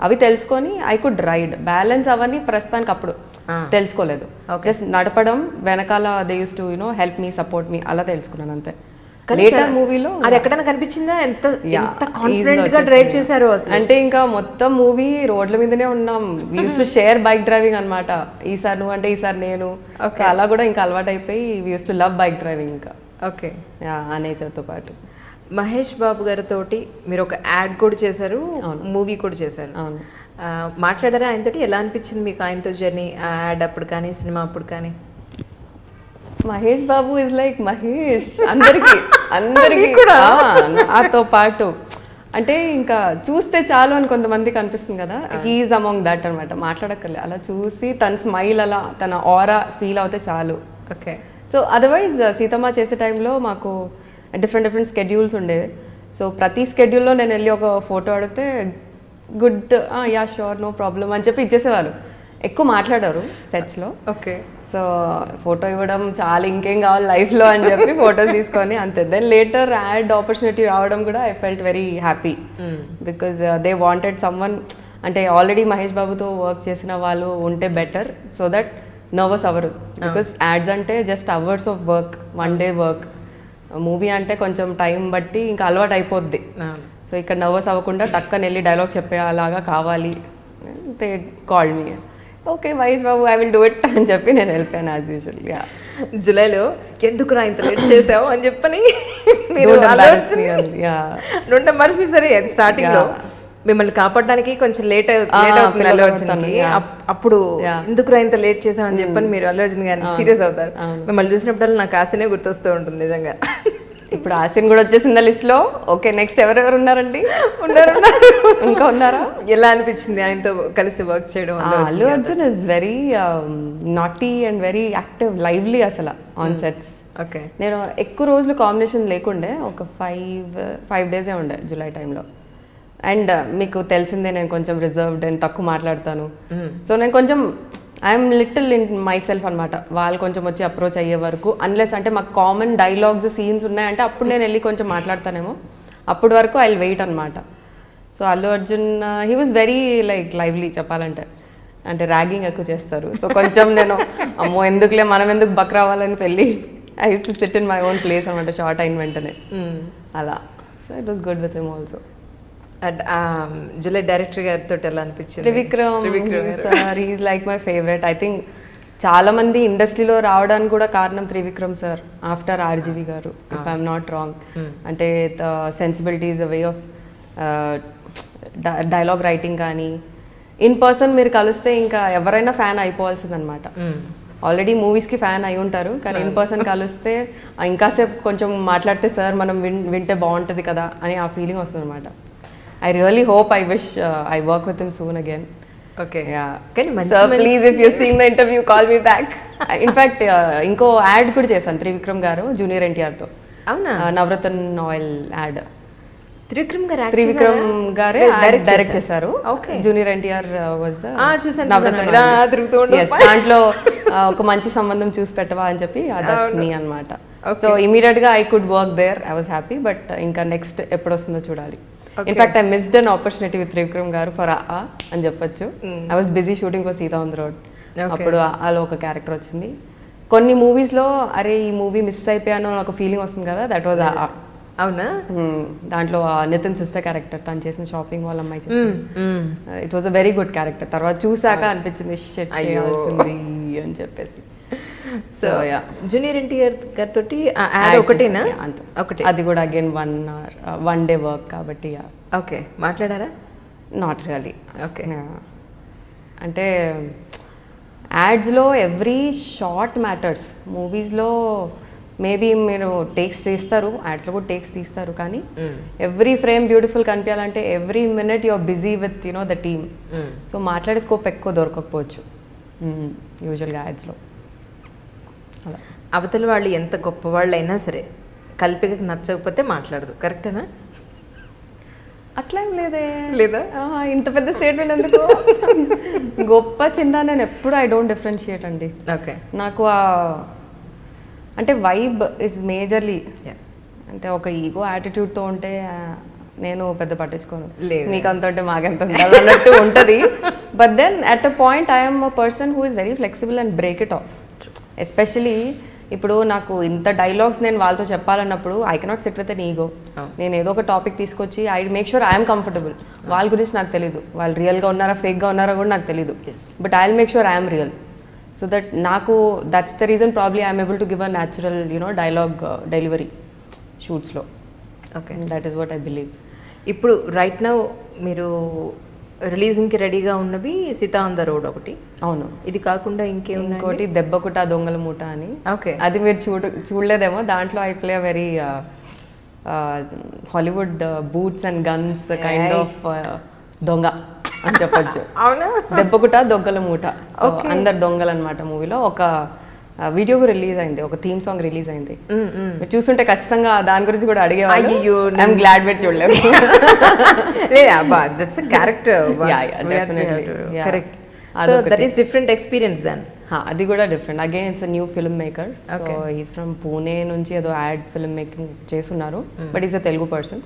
అవి తెలుసుకొని ఐ కుడ్ రైడ్. బ్యాలెన్స్ అవన్నీ ప్రస్తుతానికి అప్పుడు తెలుసుకోలేదు. జస్ట్ నడపడం, వెనకాల they used to you know help me, support me, అలా తెలుసుకున్నాను అంతే. లేటర్ మూవీలో అది ఎక్కడైనా కనిపించిందా? ఎంత కాన్ఫిడెంట్ గా డ్రైవ్ చేశారు అసలు. అంటే ఇంకా మొత్తం మూవీ రోడ్ల మీదనే ఉన్నాం. We used to share bike driving అనమాట. ఈసారి నువ్వు అంటే ఈసారి నేను, అలా కూడా ఇంకా అలవాటు అయిపోయి we used to love bike driving ఇంకా. ఓకే. ఆ నేచర్తో పాటు. మహేష్ బాబు గారితో మీరు ఒక యాడ్ కూడా చేశారు, మూవీ కూడా చేశారు. అవును. మాట్లాడారా ఆయనతోటి? ఎలా అనిపించింది మీకు ఆయనతో జర్నీ, యాడ్ అప్పుడు కానీ సినిమా అప్పుడు కానీ? మహేష్ బాబు ఇస్ లైక్ మహేష్ అందరికి కూడా నాతో పాటు. అంటే ఇంకా చూస్తే చాలు అని కొంతమందికి అనిపిస్తుంది కదా, హీఈస్ అమాంగ్ దట్ అనమాట. మాట్లాడక్కర్లే, అలా చూసి తన స్మైల్, అలా తన ఆరా ఫీల్ అవుతే చాలు. ఓకే. సో అదర్వైజ్ సీతమ్మ చేసే టైంలో మాకు డిఫరెంట్ స్కెడ్యూల్స్ ఉండేవి. సో ప్రతి స్కెడ్యూల్లో నేను వెళ్ళి ఒక ఫోటో అడిగితే good, ya sure, no problem అని చెప్పి ఇచ్చేసేవారు. ఎక్కువ మాట్లాడారు సెట్స్లో. ఓకే. సో ఫోటో ఇవ్వడం చాలా, ఇంకేం కావాలి లైఫ్లో అని చెప్పి ఫొటోస్ తీసుకొని అంతే. దెన్ లేటర్ యాడ్ ఆపర్చునిటీ రావడం కూడా I felt very happy because they wanted someone, అంటే ఆల్రెడీ మహేష్ బాబుతో వర్క్ చేసిన వాళ్ళు ఉంటే బెటర్, సో దట్ నర్వస్ అవ్వరు. బికాస్ యాడ్స్ అంటే just hours of work, 1 day work. Movie అంటే కొంచెం టైం బట్టి ఇంకా అలవాటు అయిపోద్ది. సో ఇక్కడ నర్వస్ అవ్వకుండా టక్కని వెళ్ళి డైలాగ్ చెప్పేలాగా కావాలి. They call me, okay Mahesh Babu I will do it అని చెప్పి నేను వెళ్ళిపోయాను యాజ్ యూజువల్. జూలైలో ఎందుకురా ఇంత లేట్ చేసావు అని చెప్పని మీరు మర్చిపోయి సరే అది స్టార్టింగ్ లో మిమ్మల్ని కాపాడడానికి కొంచెం లేట్ అవుతుంది అల్లు అర్జున్కి. అప్పుడు ఎందుకురా ఇంత లేట్ చేసావు అని చెప్పని మీరు అల్లు అర్జున్ గారిని సీరియస్ అవుతారు. మిమ్మల్ని చూసినప్పుడల్లా నాకు ఆశనే గుర్తొస్తూ ఉంటుంది నిజంగా. ఇప్పుడు ఆసిన్ కూడా వచ్చేసింది లిస్ట్ లో. ఓకే నెక్స్ట్ ఎవరెవరు ఉన్నారండి? ఇంకా ఉన్నారా? ఎలా అనిపించింది ఆయనతో కలిసి వర్క్ చేయడం? Allu Arjun is very naughty and very active, lively అసలు ఆన్ సెట్స్. ఓకే, నేను ఎక్కువ రోజులు కాంబినేషన్ లేకుండే, ఒక 5 days ఉండే జూలై టైంలో. అండ్ మీకు తెలిసిందే నేను కొంచెం రిజర్వ్డ్ అండ్ తక్కువ మాట్లాడతాను. సో నేను కొంచెం I'm little in my self అనమాట. వాళ్ళు కొంచెం వచ్చి అప్రోచ్ అయ్యే వరకు, అన్లెస్ అంటే మాకు కామన్ డైలాగ్స్ సీన్స్ ఉన్నాయంటే అప్పుడు నేను వెళ్ళి కొంచెం మాట్లాడతానేమో. అప్పటి వరకు ఐ విల్ వెయిట్ అనమాట. So Allu Arjun he was very lively చెప్పాలంటే. అంటే ర్యాగింగ్ ఎక్కువ చేస్తారు. సో కొంచెం నేను అమ్మో ఎందుకులే మనం ఎందుకు బక్ రావాలని వెళ్ళి I used to SIT in my own place అనమాట షార్ట్ అయిన వెంటనే అలా. So it was good with him also. July director గారితో ఎలా అనిపించింది? Trivikram sir is like my favourite. I think చాలా మంది ఇండస్ట్రీలో రావడానికి కూడా కారణం త్రివిక్రమ్ సార్ ఆఫ్టర్ ఆర్జీవి గారు, ఇఫ్ ఐఎమ్ నాట్ రాంగ్. అంటే the sensibilities, the way of dialogue writing కానీ, ఇన్ పర్సన్ మీరు కలిస్తే ఇంకా ఎవరైనా ఫ్యాన్ అయిపోవాల్సింది అనమాట. ఆల్రెడీ మూవీస్కి ఫ్యాన్ అయి ఉంటారు, కానీ ఇన్ పర్సన్ కలిస్తే ఇంకాసేపు కొంచెం మాట్లాడితే సార్ మనం వింటే బాగుంటుంది కదా అని ఆ ఫీలింగ్ వస్తుంది అనమాట. I really hope, I wish I work with him soon again. Okay. Yeah. Can you Sir, please, if you're seeing the interview, call me back. In fact, ఇంకో యాడ్ కూడా చేశాను త్రివిక్రమ్ గారు జూనియర్ ఎన్టీఆర్తో. అవునా? నవరత్న ఆయిల్ యాడ్ త్రివిక్రమ్ గారే direct చేశారు. Junior NTR was the దాంట్లో ఒక మంచి సంబంధం చూసి పెట్టవా అని చెప్పి దట్స్ మీ అనమాట. సో ఇమీడియట్ గా I could work there. I was happy. But ఇంకా నెక్స్ట్ ఎప్పుడు వస్తుందో చూడాలి. In fact I missed an opportunity with Trivikram garu for అని చెప్పొచ్చు. I was busy shooting for Seetha on the road. అప్పుడు అలా ఒక క్యారెక్టర్ వచ్చింది. కొన్ని మూవీస్ లో అరే ఈ మూవీ మిస్ అయిపోయాను ఒక ఫీలింగ్ వస్తుంది కదా, దట్ వాజ్ అవునా? దాంట్లో నితిన్ సిస్టర్ క్యారెక్టర్ తను చేసిన షాపింగ్ వాళ్ళ అమ్మాయి చేసింది. It was a very good character. తర్వాత చూసాక అనిపించింది చేయాల్సింది అని చెప్పేసి. సో జూనియర్ ఎన్టీఆర్ గారితో ఒకటేనా? ఒకటి, అది కూడా అగైన్ 1 day వర్క్ కాబట్టి. ఓకే, మాట్లాడారా? Not really. ఓకే, అంటే యాడ్స్లో ఎవ్రీ షార్ట్ మ్యాటర్స్. మూవీస్లో మేబీ మీరు టేక్స్ తీస్తారు, యాడ్స్లో కూడా టేక్స్ తీస్తారు, కానీ ఎవ్రీ ఫ్రేమ్ బ్యూటిఫుల్ కనిపించాలంటే every minute you're busy with the team. So మాట్లాడే స్కోప్ ఎక్కువ దొరకకపోవచ్చు యూజువల్గా యాడ్స్లో. అవతల వాళ్ళు ఎంత గొప్పవాళ్ళు అయినా సరే కల్పికకు నచ్చకపోతే మాట్లాడదు, కరెక్టేనా? అట్లా ఏం లేదా? ఇంత పెద్ద స్టేట్మెంట్ ఎందుకు? గొప్ప చిన్న నేను ఎప్పుడు ఐ డోంట్ డిఫరెన్షియేట్ అండి. ఓకే, నాకు అంటే వైబ్ ఇస్ మేజర్లీ. అంటే ఒక ఈగో యాటిట్యూడ్తో ఉంటే నేను పెద్ద పట్టించుకోను, మీకు అంత ఉంటే మాకెంత ఉండాలి అన్నట్టు ఉంటుంది. But then at a point I'm a person who is very flexible and break it off. Especially ఇప్పుడు నాకు ఇంత డైలాగ్స్ నేను వాళ్ళతో చెప్పాలన్నప్పుడు I cannot sit with an ego. నేను ఏదో ఒక టాపిక్ తీసుకొచ్చి I make sure I'm comfortable. వాళ్ళ గురించి నాకు తెలీదు, వాళ్ళు రియల్గా ఉన్నారా ఫేక్గా ఉన్నారా కూడా నాకు తెలీదు. But I will make sure I'm real. So that నాకు that's the reason probably I'm able to give a natural dialogue delivery షూట్స్లో. Okay, that is what I believe. ఇప్పుడు రైట్ నౌ మీరు రిలీజింగ్కి రెడీగా ఉన్నవి సీతా ఆన్ ద రోడ్ ఒకటి. అవును, ఇది కాకుండా ఇంకోటి దెబ్బకుట దొంగల మూట అని. ఓకే, అది మీరు చూడలేదేమో. దాంట్లో I play very Hollywood boots and guns kind of దొంగ అని చెప్పొచ్చు. అవునా? దెబ్బకుట దొంగల మూట, అందరు దొంగలు అనమాట. మూవీలో ఒక వీడియో కూడా రిలీజ్ అయింది, ఒక థీమ్ సాంగ్ రిలీజ్ అయింది. మీరు చూస్తుంటే ఖచ్చితంగా దాని గురించి కూడా అడిగేవాళ్ళు. ఐఎమ్ గ్లాడ్ మీరు చూడలేదు. అది కూడా different. Again it's new film maker. So is from Pune నుంచి ఏదో యాడ్ ఫిల్మ్ మేకింగ్ చేస్తున్నారు, but is a Telugu person.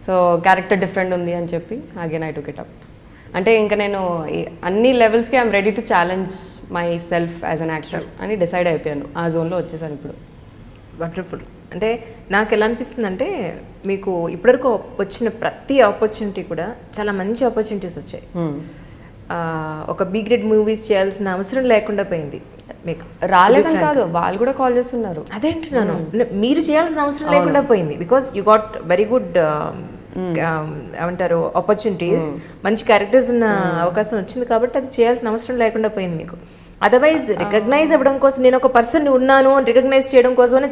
So character different ఉంది అని చెప్పి again I took it up. అంటే ఇంకా నేను అన్ని లెవెల్స్కి I'm ready to challenge my self as an actor అని డిసైడ్ అయిపోయాను. ఆ జోన్లో వచ్చేసాను ఇప్పుడు. వండర్ఫుల్. అంటే నాకు ఎలా అనిపిస్తుంది అంటే మీకు ఇప్పటివరకు వచ్చిన ప్రతి ఆపర్చునిటీ కూడా చాలా మంచి ఆపర్చునిటీస్ వచ్చాయి. ఒక బి గ్రేడ్ మూవీస్ చేయాల్సిన అవసరం లేకుండా పోయింది మీకు. రాలేదని కాదు, వాళ్ళు కూడా కాల్ చేస్తున్నారు. అదేంటున్నాను, మీరు చేయాల్సిన అవసరం లేకుండా పోయింది. Because you got very good ఏమంటారు ఆపర్చునిటీస్, మంచి క్యారెక్టర్స్ ఉన్న అవకాశం వచ్చింది కాబట్టి అది చేయాల్సిన అవసరం లేకుండా పోయింది మీకు. అదర్వైజ్ రికగ్నైజ్ అవ్వడం కోసం, నేను ఒక పర్సన్ ఉన్నాను అని రికగ్నైజ్ చేయడం కోసమే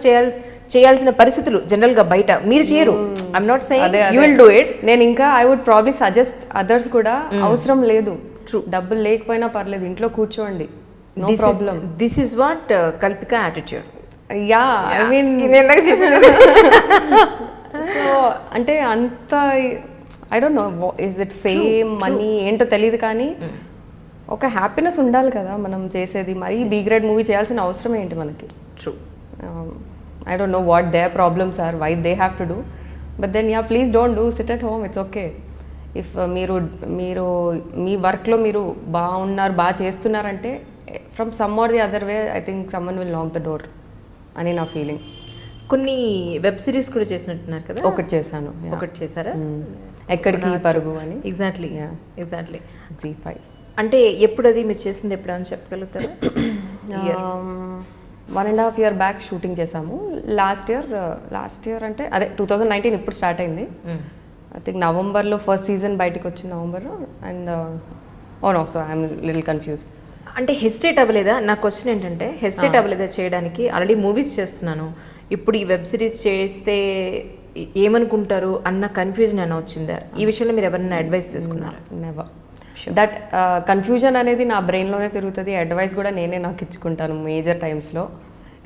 చేయాల్సిన పరిస్థితులు జనరల్ గా బయట మీరు చేయరు. I'm not saying you will do it. నేను ఇంకా I would probably suggest others కూడా, అవసరం లేదు, డబ్బులు లేకపోయినా పర్లేదు, ఇంట్లో కూర్చోండి, no problem. This is what Kalpika attitude. Ya, I mean so అంటే అంత I don't know is it fame money ఏంటో తెలియదు, కానీ ఒక హ్యాపీనెస్ ఉండాలి కదా మనం చేసేది. మరి బి గ్రేడ్ మూవీ చేయాల్సిన అవసరం ఏంటి మనకి? ట్రూ. I don't know what their problems are, why they have to do, but then ya please don't do, sit at home, it's okay. If మీరు మీ వర్క్లో మీరు బాగున్నారు, బాగా చేస్తున్నారంటే from some or the other way I think someone will knock the door అని నా feeling. కొన్ని వెబ్ సిరీస్ కూడా చేసినట్టున్నారు కదా? ఒకటి చేశాను. ఒకటి చేశారా? ఎక్కడికి పరుగు అని. ఎగ్జాక్ట్లీ. Z5. అంటే ఎప్పుడు అది మీరు చేసింది ఎప్పుడు అని చెప్పగలుగుతారా? 1.5 year బ్యాక్ షూటింగ్ చేసాము. లాస్ట్ ఇయర్ అంటే అదే 2019 ఇప్పుడు స్టార్ట్ అయింది. ఐ థింక్ నవంబర్లో ఫస్ట్ సీజన్ బయటకు వచ్చింది, నవంబర్లో. And no, so I'm little confuse. అంటే హెసిటేట్ అవ్వలేదా? నా క్వశ్చన్ ఏంటంటే హెసిటేట్ అవ్వలేదా చేయడానికి? ఆల్రెడీ మూవీస్ చేస్తున్నాను, ఇప్పుడు ఈ వెబ్ సిరీస్ చేస్తే ఏమనుకుంటారు అన్న కన్ఫ్యూజన్ అని వచ్చిందా? ఈ విషయంలో మీరు ఎవరైనా అడ్వైస్ తీసుకున్నారా? నెవర్. దట్ కన్ఫ్యూజన్ అనేది నా బ్రెయిన్లోనే తిరుగుతుంది. అడ్వైస్ కూడా నేనే నాకు ఇచ్చుకుంటాను మేజర్ టైమ్స్లో.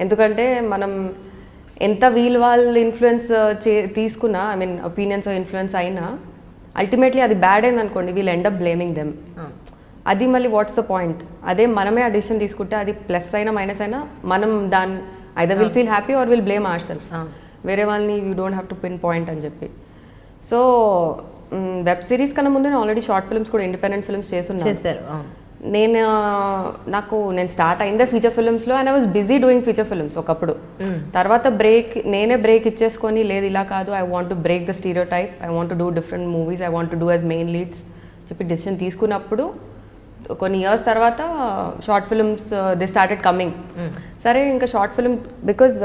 ఎందుకంటే మనం ఎంత వాళ్ళు ఇన్ఫ్లుయెన్స్ తీసుకున్నా, ఐ మీన్ ఒపీనియన్స్ ఇన్ఫ్లుయెన్స్ అయినా, అల్టిమేట్లీ అది బ్యాడ్ అయింది అనుకోండి, wheel end up blaming them. అది మళ్ళీ వాట్స్ ద పాయింట్? అదే మనమే ఆ డిసిషన్ తీసుకుంటే అది ప్లస్ అయినా మైనస్ అయినా మనం దాన్ని either will feel happy or will blame our self. వేరే వాళ్ళని you don't have to pinpoint అని చెప్పి. సో వెబ్ సిరీస్ కన్నా ముందు నేను ఆల్రెడీ షార్ట్ ఫిల్మ్స్ కూడా, ఇండిపెండెంట్ ఫిల్మ్స్ చేశారు. నేను స్టార్ట్ అయిందే ఫీచర్ ఫిల్మ్స్లో, and I was busy doing feature films ఒకప్పుడు. తర్వాత నేనే బ్రేక్ ఇచ్చేసుకొని, లేదు ఇలా కాదు, I want to break the stereotype, I want to do different movies, I want to do as main leads చెప్పి డిసిషన్ తీసుకున్నప్పుడు కొన్ని ఇయర్స్ తర్వాత short films they started coming. సరే ఇంకా short film, because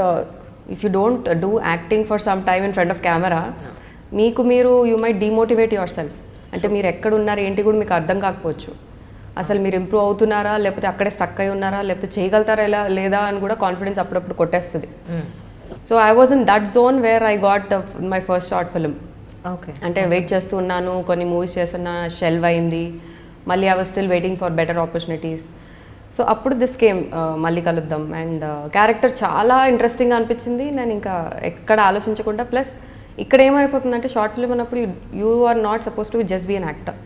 if you don't do acting for some time in front of camera, మీరు you might demotivate your self. అంటే మీరు ఎక్కడ ఉన్నారు ఏంటి కూడా మీకు అర్థం కాకపోవచ్చు. అసలు మీరు ఇంప్రూవ్ అవుతున్నారా, లేకపోతే అక్కడే స్టక్ అయి ఉన్నారా, లేకపోతే చేయగలుగుతారా లేదా అని కూడా కాన్ఫిడెన్స్ అప్పుడప్పుడు కొట్టేస్తుంది. So I was in that zone where I got my first short film. అంటే వెయిట్ చేస్తూ ఉన్నాను, కొన్ని మూవీస్ చేస్తున్నా, షెల్వ్ అయింది, మళ్ళీ I was still waiting for better opportunities. So అప్పుడు దిస్ కేమ్, మళ్ళీ కలుద్దాం. అండ్ క్యారెక్టర్ చాలా ఇంట్రెస్టింగ్గా అనిపించింది. నేను ఇంకా ఎక్కడ ఆలోచించకుండా, ప్లస్ ఇక్కడ ఏమైపోతుందంటే షార్ట్ ఫిల్మ్ అన్నప్పుడు you are not suppose to just be an actor.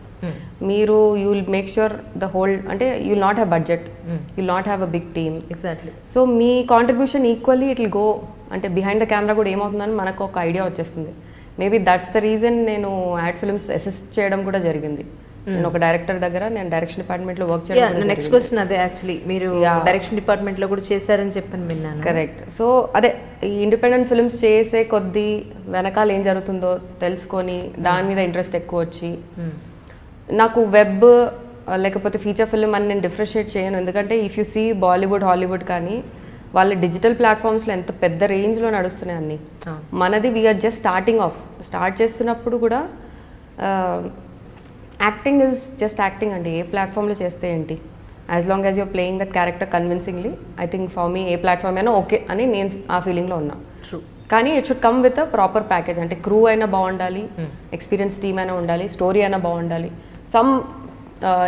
మీరు you will make sure the whole, అంటే you will not have budget, you will not have a big team. Exactly. So మీ contribution equally it will go, అంటే behind the camera కూడా ఏమవుతుందని మనకు ఒక idea వచ్చేస్తుంది. Maybe that's the reason నేను ad films assist చేయడం కూడా జరిగింది. నేను ఒక డైరెక్టర్ దగ్గర, నేను డైరెక్షన్ డిపార్ట్మెంట్లో వర్క్ చేయడం. నెక్స్ట్ క్వశ్చన్ అదే, యాక్చువల్లీ మీరు డైరెక్షన్ డిపార్ట్మెంట్లో కూడా చేశారని చెప్పని విన్నాను. కరెక్ట్. సో అదే ఈ ఇండిపెండెంట్ ఫిల్మ్స్ చేసే కొద్దీ వెనకాల ఏం జరుగుతుందో తెలుసుకొని దాని మీద ఇంట్రెస్ట్ ఎక్కువ వచ్చి, నాకు వెబ్ లేకపోతే ఫీచర్ ఫిల్మ్ అని నేను డిఫరెన్షియేట్ చేయను. ఎందుకంటే if you see Bollywood, Hollywood కానీ వాళ్ళ డిజిటల్ ప్లాట్ఫామ్స్లో ఎంత పెద్ద రేంజ్లో నడుస్తున్నాయి అన్నీ. మనది వీఆర్ జస్ట్ స్టార్ట్ చేస్తున్నప్పుడు కూడా యాక్టింగ్ ఇస్ జస్ట్ యాక్టింగ్ అండి. ఏ ప్లాట్ఫామ్లో చేస్తే ఏంటి, as long as you're playing that character convincingly, I think for me ఏ ప్లాట్ఫామ్ అయినా ఓకే అని నేను ఆ ఫీలింగ్లో ఉన్నా. ట్రూ. కానీ it should come with a proper package. అంటే క్రూ అయినా బాగుండాలి, ఎక్స్పీరియన్స్ టీమ్ అయినా ఉండాలి, స్టోరీ అయినా బాగుండాలి, సమ్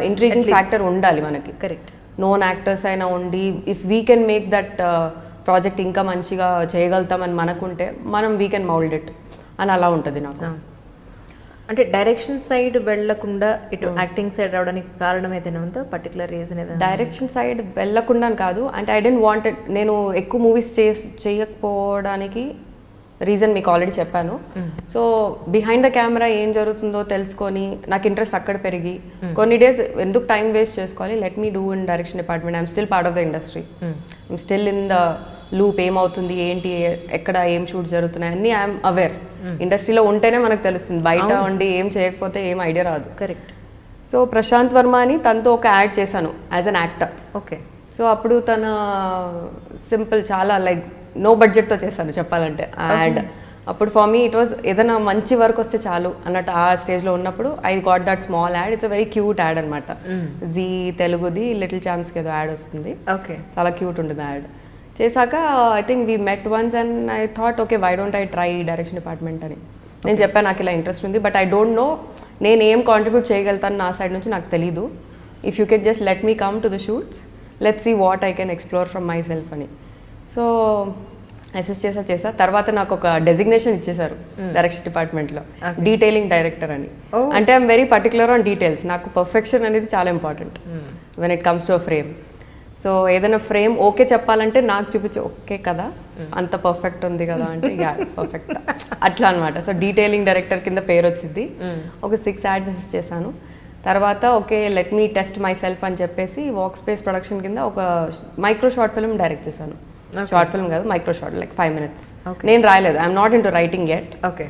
ఇంట్రీగింగ్ ఫ్యాక్టర్ ఉండాలి మనకి. కరెక్ట్. నోన్ యాక్టర్స్ అయినా ఉండి, if we can make that project ఇంకా మంచిగా చేయగలుగుతామని మనకుంటే మనం వీ కెన్ మౌల్డ్ ఇట్ అని అలా ఉంటుంది నాకు. అంటే డైరెక్షన్ సైడ్ వెళ్లకుండా ఇటు యాక్టింగ్ సైడ్ రావడానికి కారణం ఏదైనా ఉందా, పర్టికులర్ రీజన్ ఏదైనా? డైరెక్షన్ సైడ్ వెళ్ళకుండా కాదు, అంటే ఐ డోంట్ వాంట్, నేను ఎక్కువ మూవీస్ చేయకపోవడానికి రీజన్ మీకు ఆల్రెడీ చెప్పాను. సో బిహైండ్ ద కెమెరా ఏం జరుగుతుందో తెలుసుకొని నాకు ఇంట్రెస్ట్ అక్కడ పెరిగి కొన్ని డేస్ ఎందుకు టైం వేస్ట్ చేసుకోవాలి, let me do in direction department. I'm still part of the industry, I'm still in the loop, ఏమవుతుంది ఏంటి ఎక్కడ ఏం షూట్స్ జరుగుతున్నాయి అన్నీ ఐఎమ్ అవేర్. ఇండస్ట్రీలో ఉంటేనే మనకు తెలుస్తుంది, బయట ఉండి ఏం చేయకపోతే ఏం ఐడియా రాదు. కరెక్ట్. సో ప్రశాంత్ వర్మ అని తనతో ఒక యాడ్ చేశాను as an actor. Okay. So అప్పుడు తన సింపుల్ చాలా లైక్ నో బడ్జెట్తో చేశాను చెప్పాలంటే ఆ యాడ్. అప్పుడు ఫర్ మీ ఇట్ వాజ్ ఏదైనా మంచి వర్క్ వస్తే చాలు అన్నట్టు ఆ స్టేజ్లో ఉన్నప్పుడు I got that small ad. It's a very cute ad అనమాట. జీ తెలుగుది లిటిల్ ఛాంప్స్కి ఏదో యాడ్ వస్తుంది. ఓకే. చాలా క్యూట్ ఉంటుంది యాడ్. చేశాక I think we met once and I thought okay why don't I try direction department అని. నేను చెప్పాను నాకు ఇలా ఇంట్రెస్ట్ ఉంది, బట్ ఐ డోంట్ నో నేను ఏం కాంట్రిబ్యూట్ చేయగలుగుతాను నా సైడ్ నుంచి నాకు తెలీదు. If you can just let me come to the shoots, let's see what I can explore from myself అని. సో అసెస్ చేసా. తర్వాత నాకు ఒక డెసిగ్నేషన్ ఇచ్చేసారు డైరెక్షన్ డిపార్ట్మెంట్లో, డీటెయిలింగ్ డైరెక్టర్ అని. అంటే I'm very particular on details. నాకు పర్ఫెక్షన్ అనేది చాలా important when it comes to a frame. So ఏదైనా ఫ్రేమ్ ఓకే చెప్పాలంటే నాకు చూపించి ఓకే కదా అంత పర్ఫెక్ట్ ఉంది కదా అంటే యా పర్ఫెక్ట్ అట్లా అనమాట. సో డీటెయిలింగ్ డైరెక్టర్ కింద పేరు వచ్చింది. ఒక 6 యాడ్స్ అసెస్ చేశాను. తర్వాత okay let me test my self అని చెప్పేసి వాక్ స్పేస్ ప్రొడక్షన్ కింద ఒక మైక్రో షార్ట్ ఫిల్మ్ డైరెక్ట్ చేశాను. షార్ట్ ఫిల్మ్ కాదు, మైక్రో షార్ట్, లైక్ 5 minutes. నేను రాయలేదు, I'm not in to writing at. Okay.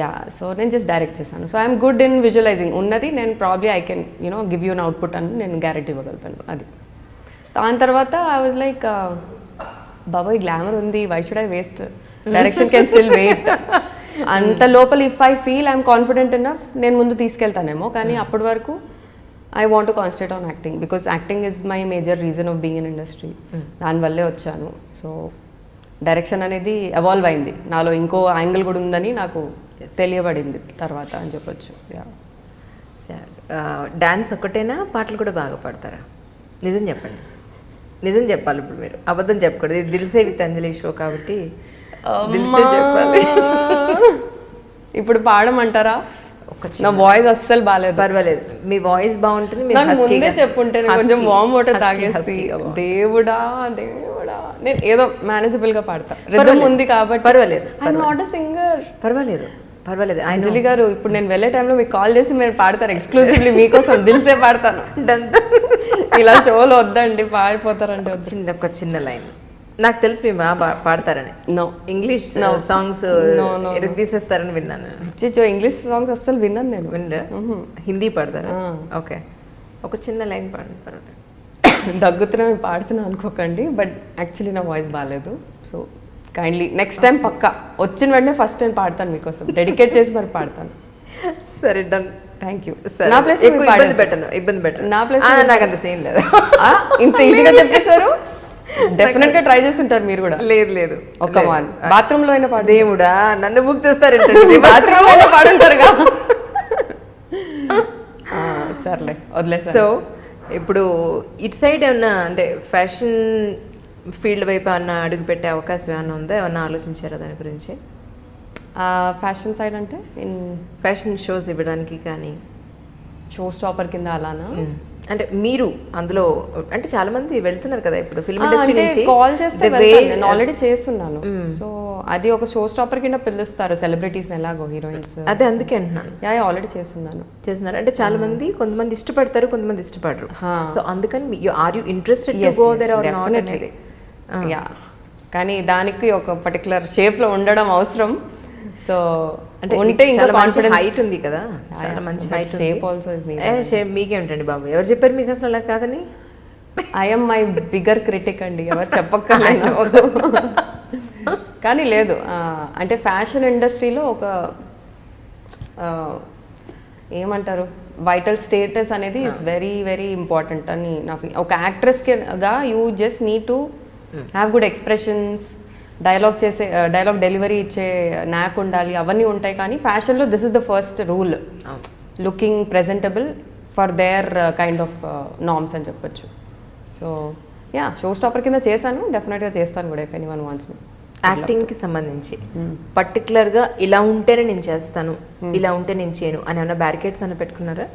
Yeah, so నేను జస్ట్ డైరెక్ట్ చేశాను. So I'm good in visualising. ఉన్నది నేను probably I can give you an output అని నేను గ్యారెంటీ ఇవ్వగలుగుతాను. అది దాని తర్వాత ఐ వాజ్ లైక్ బాబాయ్ గ్లామర్ ఉంది, why should I waste, direction can still wait. అంత లోపల if I feel I'm confident enough నేను ముందు తీసుకెళ్తానేమో, కానీ అప్పటి వరకు I want to concentrate on acting because acting is my major reason of being in industry. దానివల్లే వచ్చాను. సో డైరెక్షన్ అనేది ఎవాల్వ్ అయింది నాలో, ఇంకో యాంగిల్ కూడా ఉందని నాకు తెలియబడింది తర్వాత అని చెప్పొచ్చు. డాన్స్ ఒక్కటేనా, పాటలు కూడా బాగా పాడతారా? నిజం చెప్పండి, నిజం చెప్పాలి. ఇప్పుడు మీరు అబద్ధం చెప్పకూడదు. ఇది దిల్సే విత్ అంజలి షో కాబట్టి దిల్సే చెప్పాలి. ఇప్పుడు పాడమంటారా? నా వాయిస్ అస్సలు బాగాలేదు. పర్వాలేదు, మీ వాయిస్ బాగుంటుంది. ముందే చెప్పుంటే కొంచెం వామ్ వాటర్ తాగేసి దేవుడా దేవుడా నేను ఏదో మేనేజబుల్ గా పాడతా. రిథమ్ ఉంది కాబట్టి పర్వాలేదు. I'm not a singer. పర్వాలేదు పర్వాలేదు. అంజలి గారు ఇప్పుడు నేను వెళ్ళే టైంలో మీకు కాల్ చేసి మీరు పాడతారు ఎక్స్క్లూజివ్లీ మీకోసం, దిల్సే పాడతాను. ఇలా షోలో వద్దండి పాడిపోతారంటే. ఒక చిన్న లైన్ నాకు తెలిసి మీ పాడతారని. నో, ఇంగ్లీష్ సాంగ్స్ తీసేస్తారని విన్నాను. ఇంగ్లీష్ సాంగ్స్ అస్సలు విన్నాను నేను. వినరా? హిందీ పాడతారా? ఓకే, ఒక చిన్న లైన్ పాడండి. పర్వాలేదు. దగ్గుతున్నా మేము పాడుతున్నా అనుకోకండి, బట్ యాక్చువల్లీ నా వాయిస్ బాగాలేదు. సో కైండ్లీ నెక్స్ట్ టైం పక్కా వచ్చిన వెంటనే ఫస్ట్ టైం పాడతాను మీకోసం, డెడికేట్ చేసి మరి పాడతాను. సరే, డన్. Thank you. నా ప్లేస్ ఇబ్బంది పెట్టను. నా ప్లేస్ నాకు అంత సీన్ లేదు. ఇంత ఈజీగా చెప్పేశారు. డెఫినెట్ గా ట్రై చేస్తుంటారు మీరు కూడా. లేదు ఒక బాత్రూమ్ లో అయినా పాడు. దేవుడా నన్ను బుక్ చేస్తారేంటండి? బాత్రూమ్ లో పాడుంటారుగా. సర్లే వదిలేసా. సో ఇప్పుడు ఇటు సైడ్ ఏమన్నా అంటే ఫ్యాషన్ ఫీల్డ్ వైపు ఏమన్నా అడుగు పెట్టే అవకాశం ఏమన్నా ఉందా? ఏమన్నా ఆలోచించారా దాని గురించి? ఫ్యాషన్ సైడ్ అంటే ఫ్యాషన్ షోస్ ఇవ్వడానికి కానీ, షో స్టాపర్ కింద అలానా? అంటే మీరు అందులో అంటే చాలా మంది వెళ్తున్నారు కదా ఇప్పుడు ఫిల్మ్ ఇండస్ట్రీ నుంచి. కాల్ చేస్తే నేను ఆల్రెడీ చేస్తున్నాను. సో అది ఒక షో స్టాపర్ కింద పిలుస్తారు సెలబ్రిటీస్ ఎలాగో హీరోయిన్స్. అదే అందుకే అంటున్నాను. ఆల్రెడీ చేస్తున్నారు. అంటే చాలా మంది కొంతమంది ఇష్టపడతారు, కొంతమంది ఇష్టపడరు. సో అందుకని are you interested to go there or not అనేది? యా, కానీ దానికి ఒక పర్టికులర్ షేప్ లో ఉండడం అవసరం. సో అంటే ఉంటే ఇంకా కాన్ఫిడెన్స్. హైట్ ఉంది కదా, చాలా మంచి హైట్ ఉంది. Shape also is needed. Shape మీకేంటండి బాబు, ఎవరు చెప్పారు మీకు అసలు అలా కాదని? I am my bigger critic అండి, ఎవరు చెప్పక్కర్లేదు. కానీ లేదు, అంటే ఫ్యాషన్ ఇండస్ట్రీలో ఒక ఏమంటారు వైటల్ స్టేటస్ అనేది ఇట్స్ వెరీ వెరీ ఇంపార్టెంట్ అని నా ఫీల్. ఒక యాక్ట్రెస్గా you just need to have good expressions, dialogue delivery ఇచ్చే నాక్ ఉండాలి, అవన్నీ ఉంటాయి. కానీ ఫ్యాషన్లో this is the first rule, looking presentable for their kind of norms అని చెప్పొచ్చు. సో యా, షో స్టాపర్ కింద చేశాను, డెఫినెట్గా చేస్తాను కూడా ఇఫ్ ఎనీవన్ వాంట్స్ మీ. యాక్టింగ్కి సంబంధించి పర్టికులర్గా ఇలా ఉంటేనే నేను చేస్తాను, ఇలా ఉంటే నేను చేయను అని ఏమైనా బ్యారికేడ్స్ అని పెట్టుకున్నారా?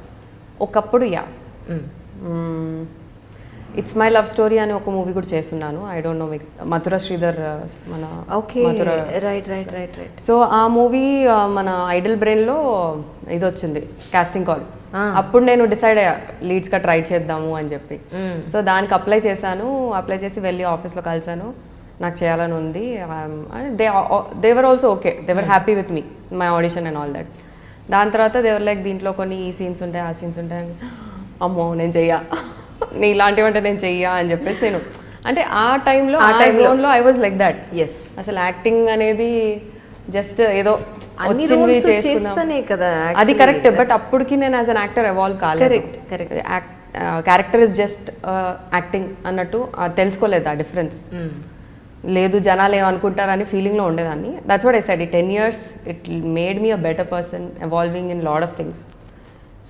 ఒకప్పుడు yeah, it's my love story అని ఒక మూవీ కూడా చేస్తున్నాను. ఐ డోంట్ నో మీకు మధుర శ్రీధర్ మన ఓకే రైట్. సో ఆ మూవీ మన ఐడల్ బ్రెయిన్లో ఇది వచ్చింది కాస్టింగ్ కాల్. అప్పుడు నేను డిసైడ్ అయ్యా లీడ్స్గా ట్రై చేద్దాము అని చెప్పి. సో దానికి అప్లై చేసి వెళ్ళి ఆఫీస్లో కలిసాను. నాకు చేయాలని ఉంది. They were also okay, they were happy with me, my audition and all that. దాని తర్వాత దేవర్ లైక్ దీంట్లో కొన్ని ఈ సీన్స్ ఉంటాయి ఆ సీన్స్ ఉంటాయి, అమ్మో నేను చెయ్యా, నీ ఇలాంటివంటే నేను చెయ్యా అని చెప్పేసి నేను అంటే ఆ టైంలో జోన్లో I was like that. Yes, అసలు యాక్టింగ్ అనేది జస్ట్ ఏదో అన్ని వచ్చినవి roles చేసుకున్నాం. చేస్తేనే కదా అది actually. కరెక్ట్, బట్ అప్పటికి నేను యాజ్ అన్ యాక్టర్ ఎవాల్వ్ కాలేదు. క్యారెక్టర్ ఇస్ జస్ట్ యాక్టింగ్ అన్నట్టు తెలుసుకోలేదు ఆ డిఫరెన్స్. లేదు జనాలు ఏమనుకుంటారని ఫీలింగ్లో ఉండేదాన్ని. దట్స్ వాట్ ఐ సెడ్, ఈ 10 years it made me a better person, evolving in lot of things.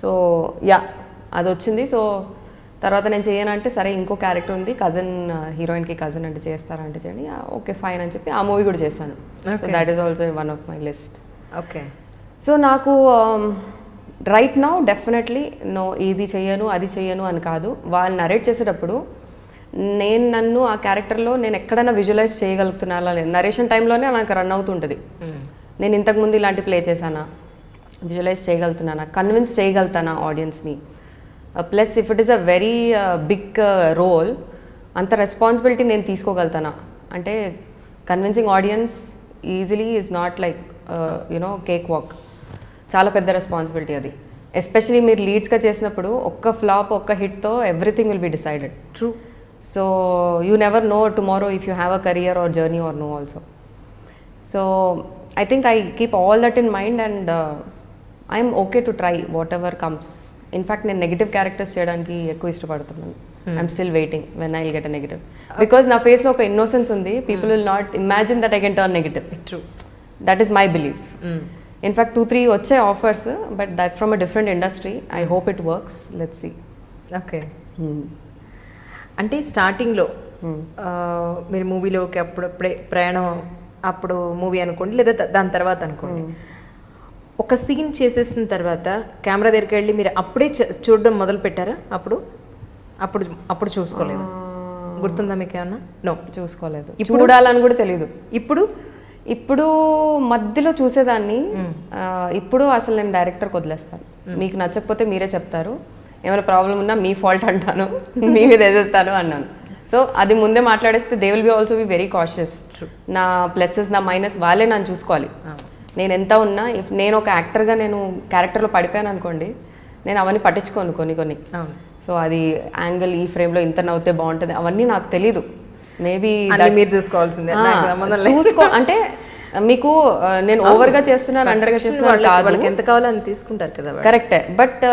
So yeah అది వచ్చింది. సో తర్వాత నేను చేయనంటే సరే ఇంకో క్యారెక్టర్ ఉంది కజిన్, హీరోయిన్కి కజిన్ అంటే చేస్తారంటే చేయండి, ఓకే ఫైన్ అని చెప్పి ఆ మూవీ కూడా చేశాను. So that is also one of my list. Okay. So నాకు రైట్ నౌ డెఫినెట్లీ నో ఇది చెయ్యను అది చెయ్యను అని కాదు. వాళ్ళు నరేట్ చేసేటప్పుడు నన్ను ఆ క్యారెక్టర్లో నేను ఎక్కడైనా విజువలైజ్ చేయగలుగుతున్నా లేదు. నరేషన్ టైంలోనే నాకు రన్ అవుతుంటుంది. నేను ఇంతకుముందు ఇలాంటి ప్లే చేశానా, విజువలైజ్ చేయగలుగుతున్నానా, కన్విన్స్ చేయగలుగుతానా ఆడియన్స్ని. Plus if it is a very big role, అంత రెస్పాన్సిబిలిటీ నేను తీసుకోగలుగుతానా అంటే convincing audience easily is not like you know cakewalk. చాలా పెద్ద రెస్పాన్సిబిలిటీ అది. ఎస్పెషలీ మీరు లీడ్స్గా చేసినప్పుడు ఒక్క ఫ్లాప్ ఒక్క హిట్తో everything will be decided. True. So you never know tomorrow if you have a career or journey or no also. So I think I keep all that in mind and I'm okay to try whatever comes. In fact నేను negative characters చేయడానికి ఎక్కువ ఇష్టపడుతున్నాను. I'm still waiting when I will get a negative. Because నా ఫేస్లో ఒక innocence ఉంది. People will not imagine that I can turn negative. True. That is my belief. In fact 2-3 వచ్చాయి offers, but that's from a different industry. I hope it works, let's see. Okay. అంటే స్టార్టింగ్లో మీరు మూవీలోకి అప్పుడప్పుడే ప్రయాణం, అప్పుడు మూవీ అనుకోండి లేదా దాని తర్వాత అనుకోండి, ఒక సీన్ చేసేసిన తర్వాత కెమెరా దగ్గరికి వెళ్ళి మీరు అప్పుడే చూడడం మొదలు పెట్టారా? అప్పుడు చూసుకోలేదు, గుర్తుందా మీకు ఏమన్నా? నో, చూసుకోలేదు. చూడాలని కూడా తెలియదు. ఇప్పుడు మధ్యలో చూసేదాన్ని. ఇప్పుడు అసలు నేను డైరెక్టర్కి వదిలేస్తాను. మీకు నచ్చకపోతే మీరే చెప్తారు, ఏమైనా ప్రాబ్లం ఉన్నా మీ ఫాల్ట్ అంటాను, మీ మీద వేసేస్తాను అన్నాను. సో అది ముందే మాట్లాడేస్తే they will be also be very cautious. నా ప్లసెస్ నా మైనస్ వాళ్ళే నన్ను చూసుకోవాలి. నేను ఎంత ఉన్నా ఇఫ్ నేను ఒక యాక్టర్గా నేను క్యారెక్టర్లో పడిపోయాను అనుకోండి, నేను అవన్నీ పట్టించుకోను కొన్ని. సో అది యాంగిల్ ఈ ఫ్రేమ్లో ఇంత నవ్వుతే బాగుంటుంది అవన్నీ నాకు తెలీదు. మేబీ మీరు చూసుకోవాల్సిందే. అంటే మీకు నేను ఓవర్గా చేస్తున్నాను, అండర్గా చేస్తున్నాను కాదు, ఎంత కావాలో అని తీసుకుంటారు కదా. కరెక్టే. బట్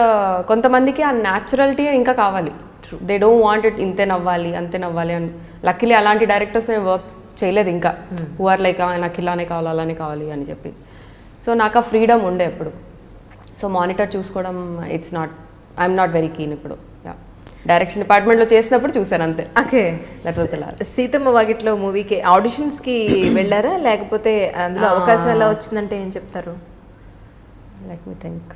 కొంతమందికి ఆ న్యాచురాలిటీ ఇంకా కావాలి. దే డోంట్ వాంట్ ఇట్ ఇంతే నవ్వాలి అంతే నవ్వాలి అని. లక్కీలీ అలాంటి డైరెక్టర్స్ నేను వర్క్ చేయలేదు ఇంకా, హూ ఆర్ లైక్ నాకు ఇలానే కావాలి అలానే కావాలి అని చెప్పి. సో నాకు ఆ ఫ్రీడమ్ ఉండే ఎప్పుడు. సో మానిటర్ చూసుకోవడం ఐఎమ్ నాట్ వెరీ కీన్ ఇప్పుడు. డైరెక్షన్ డిపార్ట్మెంట్లో చేసినప్పుడు చూసాను అంతే. ఓకే. సీతమ్మ వాకిట్లో మూవీకి ఆడిషన్స్కి వెళ్ళారా, లేకపోతే అందులో అవకాశం ఎలా వచ్చిందంటే ఏం చెప్తారు? Let me think.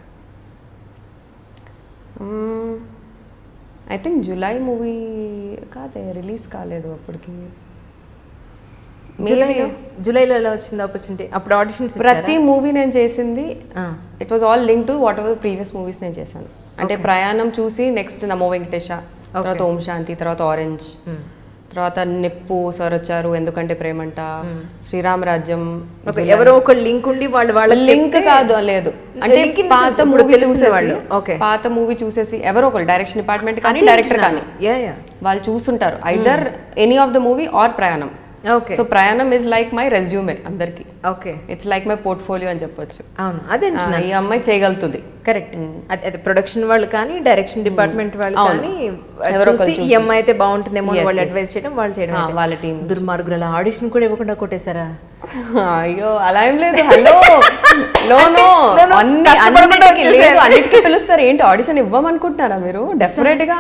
I think July movie కాదే, రిలీజ్ కాలేదు అప్పటికి. జూలైలో ఎలా వచ్చింది ఆపర్చునిటీ? అప్పుడు ఆడిషన్స్ ప్రతి మూవీ నేను చేసింది it was all link to what ever previous movies నేను చేశాను. అంటే ప్రయాణం చూసి నెక్స్ట్ నమో వెంకటేశ, తర్వాత ఓం శాంతి, తర్వాత ఆరెంజ్, తర్వాత నిప్పు సార్ వచ్చారు, ఎందుకంటే ప్రేమంట, శ్రీరామ రాజ్యం. ఎవరో ఒక లింక్ ఉండి వాళ్ళ లింక్ కాదు లేదు అంటే పాత మూవీ చూసేసి ఎవరో ఒకరు డైరెక్షన్ డిపార్ట్మెంట్ కానీ డైరెక్టర్ కానీ వాళ్ళు చూసుంటారు either any of the movie or Prayanam. Okay. So Prayanam is like my resume అందరికి. Okay. It's like my portfolio అని చెప్పొచ్చు. అవును, అదే ఈ అమ్మాయి చేయగలుగుతుంది. కరెక్ట్. అది ప్రొడక్షన్ వాళ్ళు కానీ డైరెక్షన్ డిపార్ట్మెంట్ వాళ్ళు కానీ ఈ అమ్మాయి అయితే బాగుంటుందేమో వాళ్ళు అడ్వైస్ చేయడం, వాళ్ళు చేయడం. వాళ్ళ టీం దుర్మార్గుల ఆడిషన్ కూడా ఇవ్వకుండా కొట్టేశారా? అయ్యో అలా ఏం లేదు. హలో నో అన్నిటికీ పిలుస్తారు. ఏంటి ఆడిషన్ ఇవ్వమనుకుంటున్నారా మీరు? డెఫినెట్ గా.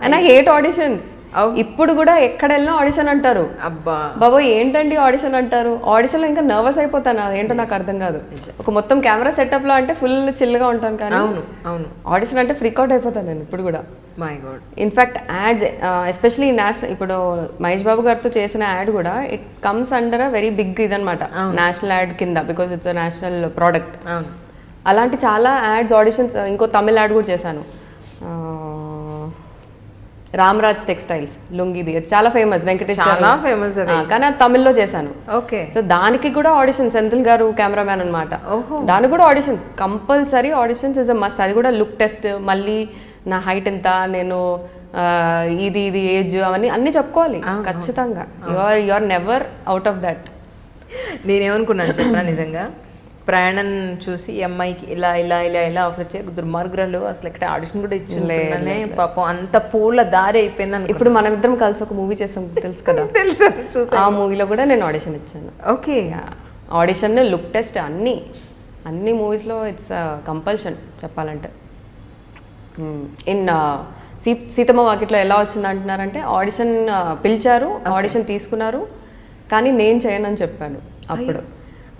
And I hate auditions. ఇప్పుడు కూడా ఎక్కడ వెళ్ళినా ఆడిషన్ అంటారు. అబ్బా బాబా ఏంటండి ఆడిషన్ అంటారు. ఆడిషన్లో ఇంకా నర్వస్ అయిపోతాను, ఏంటో నాకు అర్థం కాదు. ఒక మొత్తం కెమెరా సెటప్ లో అంటే ఫుల్ చిల్గా ఉంటాను, కానీ ఆడిషన్ అంటే ఫ్రీక్ అవుట్ అయిపోతాను నేను ఇప్పుడు కూడా. My god. In fact ads especially national, ఇప్పుడు మహేష్ బాబు గారితో చేసిన యాడ్ కూడా it comes under a very big ఇదనమాట, నేషనల్ యాడ్ కింద, because it's a national product. అవును. అలాంటి చాలా యాడ్స్ ఆడిషన్స్, ఇంకో తమిళ యాడ్ కూడా చేశాను, రామ్రాజ్ టెక్స్టైల్స్ లుంగిది, అది చాలా ఫేమస్, వెంకటేష్ చాలా ఫేమస్ అది. కానీ అది తమిళ్లో చేశాను. ఓకే. సో దానికి కూడా ఆడిషన్, సెంథిల్ గారు కెమెరామ్యాన్ అనమాట, దానికి కూడా auditions, compulsory auditions is a must. అది కూడా లుక్ టెస్ట్, మళ్ళీ నా హైట్ ఎంత, నేను ఇది ఏజ్, అవన్నీ అన్ని చెప్పుకోవాలి ఖచ్చితంగా. You are never out of that. నేనేమనుకున్నాను చెప్పరా, నిజంగా ప్రయాణం చూసి ఈ అమ్మాయికి ఇలా ఇలా ఇలా ఇలా ఆఫర్ వచ్చే దుర్మార్గురాలు అసలు ఇక్కడ ఆడిషన్ కూడా ఇచ్చిండే, పాపం అంత పూల దారి అయిపోయిందని. ఇప్పుడు మనం ఇద్దరం కలిసి ఒక మూవీ చేసాం, తెలుసు కదా? తెలుసు, చూసా. ఆ మూవీలో కూడా నేను ఆడిషన్ ఇచ్చాను. ఓకే. ఆడిషన్, లుక్ టెస్ట్, అన్ని మూవీస్లో ఇట్స్ కంపల్షన్ చెప్పాలంటే. ఇన్ సీతమ్మ వాకిట్లో ఎలా వచ్చింది అంటున్నారంటే, ఆడిషన్ పిలిచారు, ఆడిషన్ తీసుకున్నారు, కానీ నేను చేయనని చెప్పాను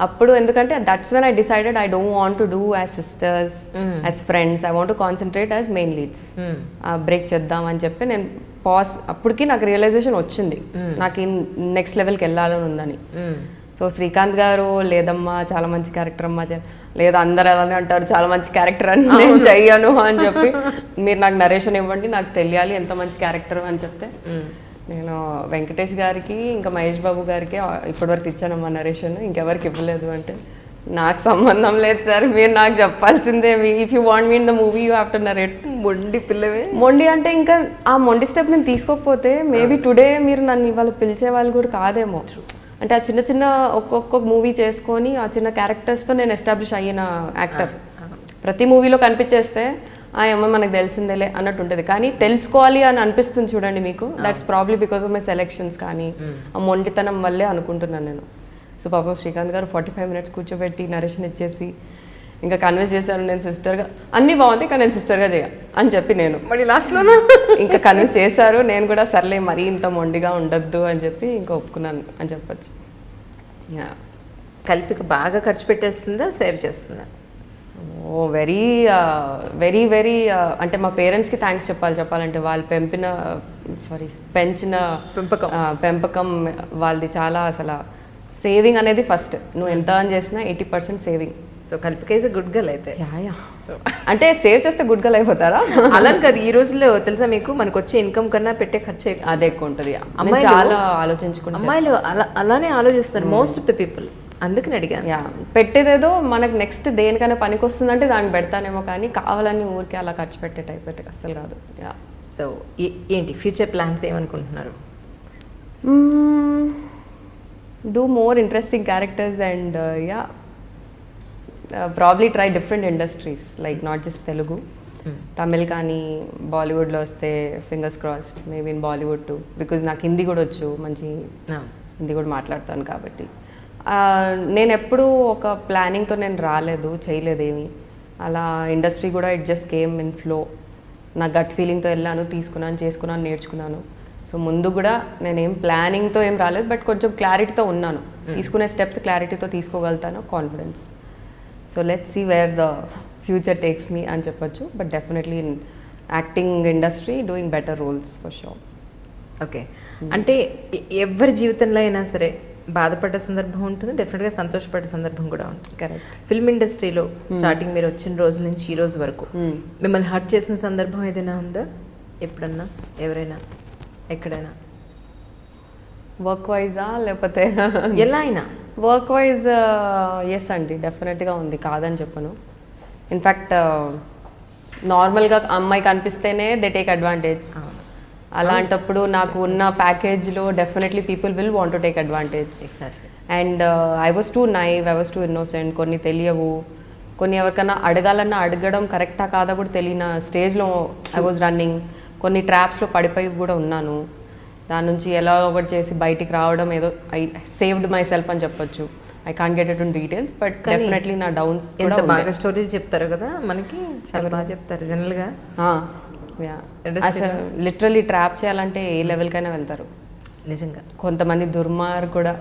అప్పుడు ఎందుకంటే that's when I decided I don't want to do as sisters, as friends, I want to concentrate as main leads. Break చేద్దాం అని చెప్పి నేను అప్పటికి నాకు రియలైజేషన్ వచ్చింది, నాకు ఈ నెక్స్ట్ లెవెల్కి వెళ్ళాలని ఉందని. సో శ్రీకాంత్ గారు, లేదమ్మా చాలా మంచి క్యారెక్టర్ అమ్మా, లేదా అందరు అలానే అంటారు చాలా మంచి క్యారెక్టర్ అని, నేను చెయ్యను అని చెప్పి, మీరు నాకు నరేషన్ ఇవ్వండి, నాకు తెలియాలి ఎంత మంచి క్యారెక్టర్ అని చెప్తే, నేను వెంకటేష్ గారికి ఇంకా మహేష్ బాబు గారికి ఇప్పటివరకు ఇచ్చానమ్మా నరేషన్, ఇంకెవరికి ఇవ్వలేదు అంటే, నాకు సంబంధం లేదు సార్, మీరు నాకు చెప్పాల్సిందే, if you want me in the movie you have to narrate. మొండి పిల్లవే. మొండి అంటే ఇంకా ఆ మొండి స్టెప్ నేను తీసుకోకపోతే మేబీ టుడే మీరు నన్ను ఇవాళ పిలిచే వాళ్ళు కూడా కాదేమో. అంటే ఆ చిన్న చిన్న ఒక్కొక్క మూవీ చేసుకొని ఆ చిన్న క్యారెక్టర్స్తో నేను ఎస్టాబ్లిష్ అయిన యాక్టర్. ప్రతి మూవీలో కనిపించేస్తే ఆ అమ్మ మనకు తెలిసిందేలే అన్నట్టు ఉంటుంది, కానీ తెలుసుకోవాలి అని అనిపిస్తుంది చూడండి మీకు, that's probably because of my selections, కానీ ఆ మొండితనం వల్లే అనుకుంటున్నాను నేను. సో పాపం శ్రీకాంత్ గారు 45 minutes కూర్చోబెట్టి నరేషన్ ఇచ్చేసి ఇంకా కన్విన్స్ చేశాను, నేను సిస్టర్గా అన్నీ బాగుంది కానీ నేను సిస్టర్గా చేయ అని చెప్పి, నేను మళ్ళీ లాస్ట్లోనే ఇంకా కన్విన్స్ చేశారు. నేను కూడా సర్లే మరీ ఇంత మొండిగా ఉండొద్దు అని చెప్పి ఇంకా ఒప్పుకున్నాను అని చెప్పచ్చు. కల్పిక బాగా ఖర్చు పెట్టేస్తుందా, సేవ్ చేస్తుందా? వెరీ వెరీ వెరీ అంటే మా పేరెంట్స్కి థ్యాంక్స్ చెప్పాలంటే, వాళ్ళు పెంచిన పెంపకం వాళ్ళది చాలా. అసలు సేవింగ్ అనేది ఫస్ట్, నువ్వు ఎంత అని చేసినా 80% saving. So Kalpika is good girl అయితే. అంటే సేవ్ చేస్తే గుడ్ గర్ల్ అయిపోతారా? అలా కాదు, ఈ రోజుల్లో తెలుసా మీకు, మనకు వచ్చే ఇన్కమ్ కన్నా పెట్టే ఖర్చు అదే ఎక్కువ ఉంటుంది. అమ్మాయిలు చాలా ఆలోచించుకుంటారు, అమ్మాయిలు అలానే ఆలోచిస్తారు మోస్ట్ ఆఫ్ ద పీపుల్. అందుకని అడిగాను. పెట్టేదేదో మనకు నెక్స్ట్ దేనికైనా పనికి వస్తుందంటే దాన్ని పెడతానేమో, కానీ కావాలని ఊరికే అలా ఖర్చు పెట్టే టైప్ అయితే అస్సలు కాదు. సో ఏంటి ఫ్యూచర్ ప్లాన్స్ ఏమనుకుంటున్నారు? Do more interesting characters and probably try different industries, like not just Telugu, Tamil కానీ బాలీవుడ్లో వస్తే fingers crossed, maybe in Bollywood to, because నాకు హిందీ కూడా వచ్చు, మంచి హిందీ కూడా మాట్లాడతాను కాబట్టి. నేను ఎప్పుడూ ఒక ప్లానింగ్తో నేను రాలేదు, చేయలేదేమి అలా. ఇండస్ట్రీ కూడా it just came in flow, నా గట్ ఫీలింగ్తో వెళ్ళాను, తీసుకున్నాను, చేసుకున్నాను, నేర్చుకున్నాను. సో ముందు కూడా నేనేం ప్లానింగ్తో ఏం రాలేదు, బట్ కొంచెం క్లారిటీతో ఉన్నాను, తీసుకునే స్టెప్స్ క్లారిటీతో తీసుకోగలుగుతాను, confidence. So let's see where the future takes me అని చెప్పొచ్చు, but definitely in acting industry doing better roles for sure. Okay. అంటే ఎవరి జీవితంలో అయినా సరే బాధపడ్డ సందర్భం ఉంటుంది, డెఫినెట్గా సంతోషపడ్డ సందర్భం కూడా ఉంటుంది. కరెక్ట్. ఫిల్మ్ ఇండస్ట్రీలో స్టార్టింగ్ మీరు వచ్చిన రోజు నుంచి ఈ రోజు వరకు మిమ్మల్ని హర్ట్ చేసిన సందర్భం ఏదైనా ఉందా ఎప్పుడన్నా, ఎవరైనా, ఎక్కడైనా? వర్క్ వైజా లేకపోతే ఎలా అయినా? వర్క్ వైజ్ ఎస్ అండి, డెఫినెట్గా ఉంది, కాదని చెప్పను. ఇన్ఫ్యాక్ట్ నార్మల్గా అమ్మాయి కనిపిస్తేనే దే టేక్ అడ్వాంటేజ్. అలాంటప్పుడు నాకు ఉన్న ప్యాకేజ్లో definitely people will want to take advantage. Exactly. And I was too naive, I was too innocent. కొన్ని తెలియవు, కొన్ని ఎవరికైనా అడగాలన్నా అడగడం కరెక్టా కాదా కూడా తెలియని స్టేజ్లో ఐ వాజ్ రన్నింగ్. కొన్ని ట్రాప్స్లో పడిపోయి కూడా ఉన్నాను. దాని నుంచి ఎలా ఒకటి చేసి బయటికి రావడం, ఏదో ఐ సేవ్డ్ మై సెల్ఫ్ అని చెప్పొచ్చు. I can't get it in details, but definitely నా డౌన్స్ ఎంత బాగా స్టోరీలు చెప్తారు కదా మనకి, చాలా బాగా చెప్తారు జనరల్గా. అసలు లిటరలీ ట్రాప్ చేయాలంటే ఏ లెవెల్కైనా వెళ్తారు నిజంగా. కొంతమంది దుర్మార్గురాలు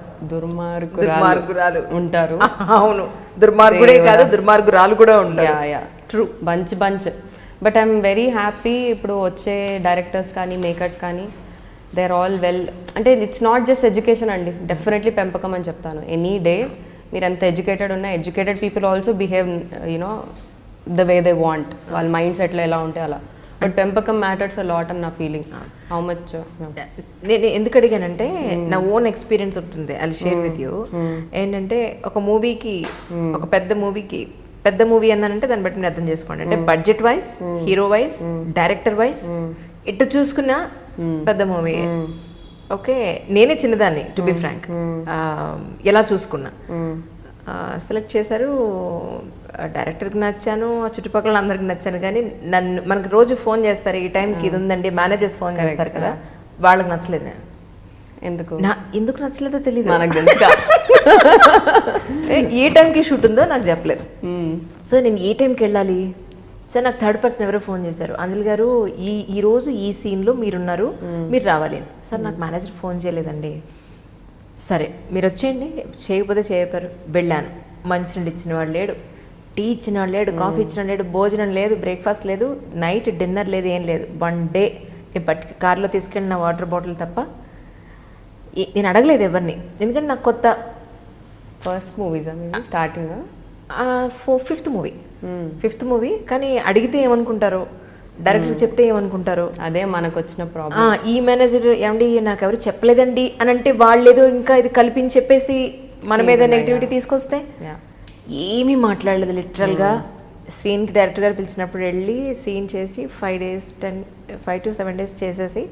ఉంటారు. అవును, దుర్మార్గుడే కాదు దుర్మార్గురాలు కూడా ఉంటారు. True. Bunch but I'm very happy ఇప్పుడు వచ్చే డైరెక్టర్స్ కానీ మేకర్స్ కానీ దే ఆర్ ఆల్ వెల్, అంటే ఇట్స్ నాట్ జస్ట్ ఎడ్యుకేషన్ అండి, డెఫినెట్లీ పెంపకం అని చెప్తాను. ఎనీ డే మీరు ఎంత ఎడ్యుకేటెడ్ ఉన్నా, educated people also behave you know the way they want, వాళ్ళ మైండ్ సెట్లో ఎలా ఉంటే అలా. బట్ పెంపకం మ్యాటర్స్ అ లాట్ అని నా ఫీలింగ్. హౌ మచ్ నేను ఎందుకు అడిగానంటే నా ఓన్ ఎక్స్పీరియన్స్ ఉంటుంది, ఐ షేర్ విత్ యూ. ఏంటంటే ఒక మూవీకి, ఒక పెద్ద మూవీ అన్నానంటే దాన్ని బట్టి మీరు అర్థం చేసుకోండి. అంటే budget wise, hero wise, director wise ఇటు చూసుకున్న పెద్ద మూవీ. ఓకే, నేనే చిన్నదాన్ని టు బి ఫ్రాంక్, ఎలా చూసుకున్నా. సెలెక్ట్ చేశారు, డైరెక్టర్కి నచ్చాను, చుట్టుపక్కల అందరికి నచ్చాను. కానీ నన్ను మనకు రోజు ఫోన్ చేస్తారు, ఈ టైంకి ఇది ఉందండి, మేనేజర్స్ ఫోన్ చేస్తారు కదా, వాళ్ళకి నచ్చలేదు. నేను ఎందుకు నచ్చలేదో తెలియదు, ఏ టైంకి షూట్ ఉందో నాకు చెప్పలేదు. సో నేను ఏ టైంకి వెళ్ళాలి సార్, నాకు థర్డ్ పర్సన్ ఎవరో ఫోన్ చేశారు, అంజలి గారు ఈ రోజు ఈ సీన్లో మీరున్నారు, మీరు రావాలి. సార్ నాకు మేనేజర్ ఫోన్ చేయలేదండి. సరే మీరు వచ్చేయండి, చేయకపోతే చేయపారు. వెళ్ళాను, మంచినీళ్ళు ఇచ్చిన వాడు లేడు, టీ ఇచ్చిన వాడు లేడు, కాఫీ ఇచ్చిన వాడు లేడు, భోజనం లేదు, బ్రేక్ఫాస్ట్ లేదు, నైట్ డిన్నర్ లేదు, ఏం లేదు. 1 డే నేను పట్టుకు కార్లో తీసుకెళ్ళిన వాటర్ బాటిల్ తప్ప నేను అడగలేదు ఎవరిని, ఎందుకంటే నాకు కొత్త. First movies starting, fifth movie. కానీ అడిగితే ఏమనుకుంటారో, డైరెక్టర్ చెప్తే ఏమనుకుంటారు, అదే మనకు వచ్చిన ప్రాబ్లం. ఈ మేనేజర్ ఏమండి నాకు ఎవరు చెప్పలేదండి అని అంటే వాళ్ళేదో ఇంకా ఇది కల్పించి చెప్పేసి మన మీద నెగిటివిటీ తీసుకొస్తే ఏమీ మాట్లాడలేదు. లిటరల్గా సీన్కి డైరెక్టర్ గారు పిలిచినప్పుడు వెళ్ళి సీన్ చేసి 5 to 7 days చేసేసి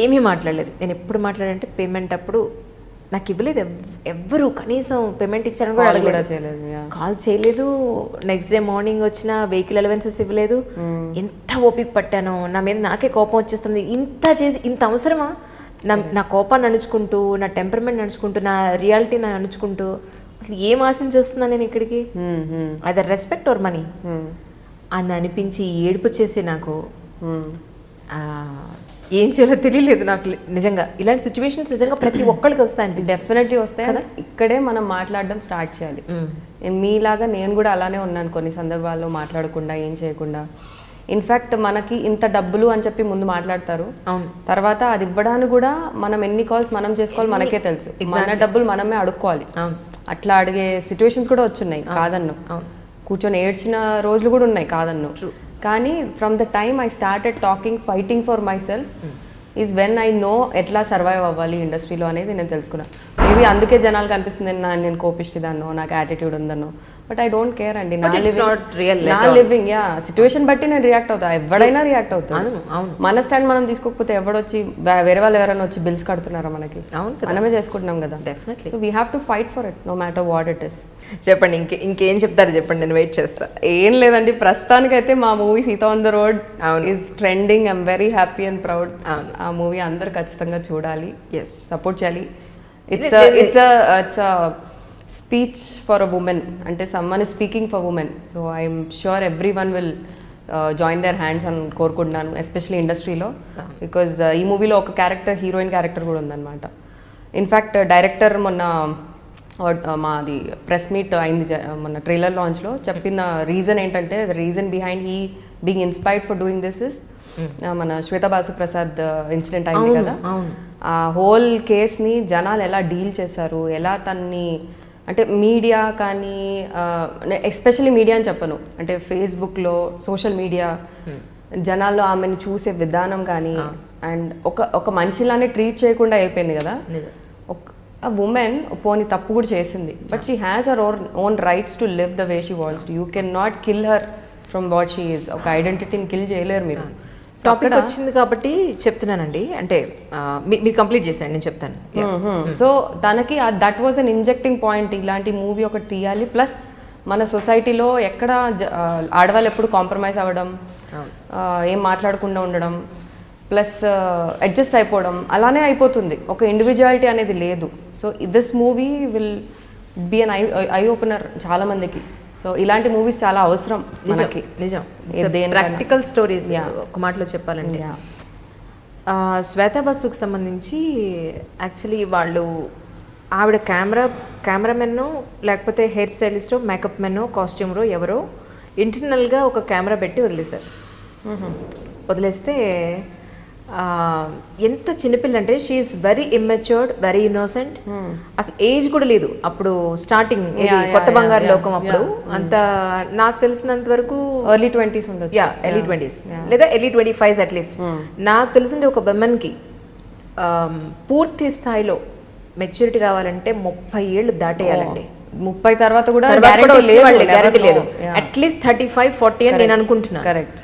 ఏమీ మాట్లాడలేదు. నేను ఎప్పుడు మాట్లాడంటే పేమెంట్ అప్పుడు నాకు ఇవ్వలేదు ఎవ్వరు, కనీసం పేమెంట్ ఇచ్చారని కూడా అడగలేదు, కాల్ చేయలేదు. నెక్స్ట్ డే మార్నింగ్ వచ్చిన వెహికల్ అలవెన్సెస్ ఇవ్వలేదు. ఎంత ఓపిక పట్టానో, నా మీద నాకే కోపం వచ్చేస్తుంది. ఇంత చేసి ఇంత అవసరమా? నా కోపాన్ని అణుచుకుంటూ, నా టెంపర్మెంట్ అణుచుకుంటూ, నా రియాలిటీని అణుచుకుంటూ అసలు ఏం ఆశించి వస్తున్నా నేను ఇక్కడికి? అదర్ రెస్పెక్ట్ ఆర్ మనీ అని అనిపించి ఏడుపు వచ్చేసి నాకు ఏం చేయాలో తెలియలేదు నాకు నిజంగా. ఇలాంటి సిచ్యువేషన్స్ నిజంగా ప్రతి ఒక్కరికి వస్తాయి, డెఫినెట్లీ వస్తాయి కదా. ఇక్కడే మనం మాట్లాడడం స్టార్ట్ చేయాలి. మీలాగా నేను కూడా అలానే ఉన్నాను కొన్ని సందర్భాల్లో, మాట్లాడకుండా ఏం చేయకుండా. ఇన్ఫ్యాక్ట్ మనకి ఇంత డబ్బులు అని చెప్పి ముందు మాట్లాడతారు, తర్వాత అది ఇవ్వడానికి కూడా మనం ఎన్ని కాల్స్ మనం చేసుకోవాలి మనకే తెలుసు. మన డబ్బులు మనమే అడుక్కోవాలి. అట్లా అడిగే సిచ్యువేషన్స్ కూడా వచ్చున్నాయి, కాదన్ను. కూర్చొని ఏడ్చిన రోజులు కూడా ఉన్నాయి, కాదన్ను. కానీ from the time I started talking, fighting for my self is when I know ఎట్లా సర్వైవ్ అవ్వాలి ఇండస్ట్రీలో అనేది నేను తెలుసుకున్నాను. మేబీ అందుకే జనాలకు అనిపిస్తుంది నేను కోపిష్టిదాన్నో, నాకు యాటిట్యూడ్ ఉందన్నో. బట్ ఐ డోంట్ కేర్ అండి, నా లివింగ్ సిచ్యువేషన్ బట్టి నేను రియాక్ట్ అవుతా. ఎవడైనా రియాక్ట్ అవుతాను. మన స్టాండ్ మనం తీసుకోకపోతే ఎవడొచ్చి వేరే వాళ్ళు ఎవరైనా వచ్చి బిల్స్ కడుతున్నారా మనకి? మనమే చేసుకుంటున్నాం కదా. Definitely so we have to fight for it no matter what it is. చెప్పండి, ఇంకేం చెప్తారు చెప్పండి, నేను వెయిట్ చేస్తా. ఏం లేదండి, ప్రస్తుతానికైతే మా movie Sita on the road is trending. I'm very happy and proud. ఆ మూవీ అందరు ఖచ్చితంగా చూడాలి, సపోర్ట్ చేయాలి. It's speech for a women, అంటే someone is speaking for women. So I'm sure everyone will join their hands అని కోరుకుంటున్నాను, especially ఇండస్ట్రీలో. Because ఈ మూవీలో ఒక క్యారెక్టర్, హీరోయిన్ క్యారెక్టర్ కూడా ఉందన్నమాట. ఇన్ఫ్యాక్ట్ డైరెక్టర్ మొన్న మాది ప్రెస్ మీట్ అయింది మొన్న ట్రైలర్ లాంచ్లో, చెప్పిన రీజన్ ఏంటంటే, the reason behind he being inspired for doing this is మన శ్వేతా బాసు ప్రసాద్ ఇన్సిడెంట్ అయింది కదా. ఆ హోల్ కేస్ని జనాలు ఎలా డీల్ చేశారు, ఎలా తన్ని, అంటే మీడియా కానీ, ఎస్పెషల్లీ మీడియా అని చెప్పను, అంటే ఫేస్బుక్లో సోషల్ మీడియా జనాల్లో ఆమెను చూసే విధానం కానీ, అండ్ ఒక మనిషిలానే ట్రీట్ చేయకుండా అయిపోయింది కదా. ఆ ఉమెన్ పోనీ తప్పు కూడా చేసింది, but she has her own rights to live the way she wants to. You can not kill her from what she is. ఒక ఐడెంటిటీని కిల్ చేయలేరు మీరు. టాపిక్ వచ్చింది కాబట్టి చెప్తున్నానండి, అంటే మీరు కంప్లీట్ చేసేయండి, నేను చెప్తాను. సో తనకి that was an injecting point. ఇలాంటి మూవీ ఒకటి తీయాలి. ప్లస్ మన సొసైటీలో ఎక్కడ ఆడవాళ్ళు ఎప్పుడు కాంప్రమైజ్ అవ్వడం, ఏం మాట్లాడకుండా ఉండడం, ప్లస్ అడ్జస్ట్ అయిపోవడం, అలానే అయిపోతుంది. ఒక ఇండివిజువాలిటీ అనేది లేదు. So this movie will be an eye opener చాలా మందికి. సో ఇలాంటి మూవీస్ చాలా అవసరం మనకి. నిజం, ప్రాక్టికల్ స్టోరీస్. ఒక మాటలో చెప్పాలంటే శ్వేతా బసుకు సంబంధించి యాక్చువల్లీ వాళ్ళు ఆవిడ కెమెరామెన్నో లేకపోతే హెయిర్ స్టైలిస్టో మేకప్ మెన్నో కాస్ట్యూమరో ఎవరో ఇంటర్నల్గా ఒక కెమెరా పెట్టి వదిలేశారు. వదిలేస్తే ఎంత చిన్నపిల్ల అంటే she's very immatured, very innocent. అసలు ఏజ్ కూడా లేదు అప్పుడు స్టార్టింగ్ కొత్త బంగారు లోకం అప్పుడు. అంత నాకు తెలిసినంత వరకు ఎర్లీ 20s ఉండొచ్చు. ఎర్లీ 20s లేదా ఎర్లీ 25s అట్లీస్ట్. నాకు తెలిసింది ఒక విమెన్కి పూర్తి స్థాయిలో మెచ్యూరిటీ రావాలంటే 30 ఏళ్ళు దాటేయాలండి. 30 తర్వాత కూడా గ్యారంటీ లేదు. అట్లీస్ట్ 35-40 అని నేను అనుకుంటున్నాను. కరెక్ట్.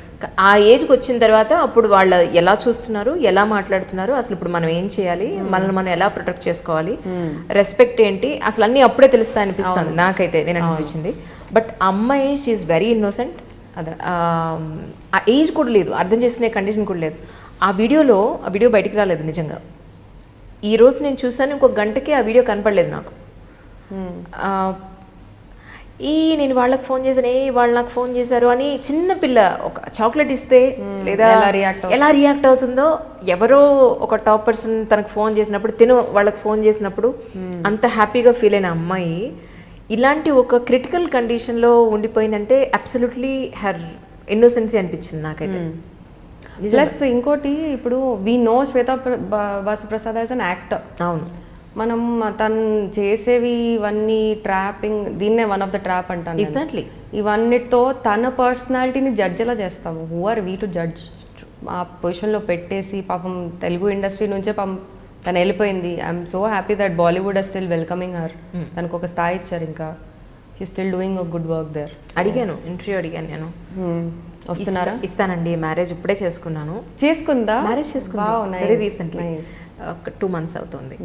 ఆ ఏజ్కి వచ్చిన తర్వాత అప్పుడు వాళ్ళు ఎలా చూస్తున్నారు, ఎలా మాట్లాడుతున్నారు, అసలు ఇప్పుడు మనం ఏం చేయాలి, మనల్ని మనం ఎలా ప్రొటెక్ట్ చేసుకోవాలి, రెస్పెక్ట్ ఏంటి, అసలు అన్నీ అప్పుడే తెలుస్తా అనిపిస్తుంది నాకైతే. నేను అనిపించింది. బట్ అమ్మాయి షీఈస్ వెరీ ఇన్నోసెంట్. ఆ ఏజ్ కూడా లేదు, అర్థం చేసుకునే కండిషన్ కూడా లేదు. ఆ వీడియో బయటికి రాలేదు నిజంగా. ఈ రోజు నేను చూసాను, ఇంకొక గంటకి ఆ వీడియో కనపడలేదు నాకు. నేను వాళ్ళకి ఫోన్ చేశాను, వాళ్ళు నాకు ఫోన్ చేశారు అని చిన్న పిల్ల ఒక చాక్లెట్ ఇస్తే లేదా ఎలా రియాక్ట్ అవుతుందో, ఎవరో ఒక టాప్ పర్సన్ తనకు ఫోన్ చేసినప్పుడు వాళ్ళకి ఫోన్ చేసినప్పుడు అంత హ్యాపీగా ఫీల్ అయిన అమ్మాయి ఇలాంటి ఒక క్రిటికల్ కండిషన్లో ఉండిపోయిందంటే అబ్సల్యూట్లీ హర్ ఇన్నోసెన్సీ అనిపించింది నాకైతే. ప్లస్ ఇంకోటి, ఇప్పుడు we know Shweta Basu Prasad as an actor. అవును, మనం తను చేసేవి ఇవన్నీ ట్రాపింగ్, దీన్నే వన్ ఆఫ్ ద ట్రాప్ అంటాను. ఎగ్జాక్ట్లీ. ఇవన్నిటితో తన పర్సనాలిటీని జడ్జ్ ఎలా చేస్తాము? Who are we to judge? ఆ పొజిషన్లో పెట్టేసి పాపం తెలుగు ఇండస్ట్రీ నుంచే తను వెళ్ళిపోయింది. I'm so happy that Bollywood are still welcoming her. తనకు ఒక స్థాయి ఇచ్చారు, ఇంకా she still doing a good work there. అడిగాను, ఇంటర్వ్యూ అడిగాను నేను. వస్తున్నారా? ఇస్తానండి, మ్యారేజ్ ఇప్పుడే చేసుకున్నాను. చేసుకుందా? మ్యారేజ్ చేసుకున్నాను వెరీ రీసెంట్లీ, ఒక 2 months అవుతుంది.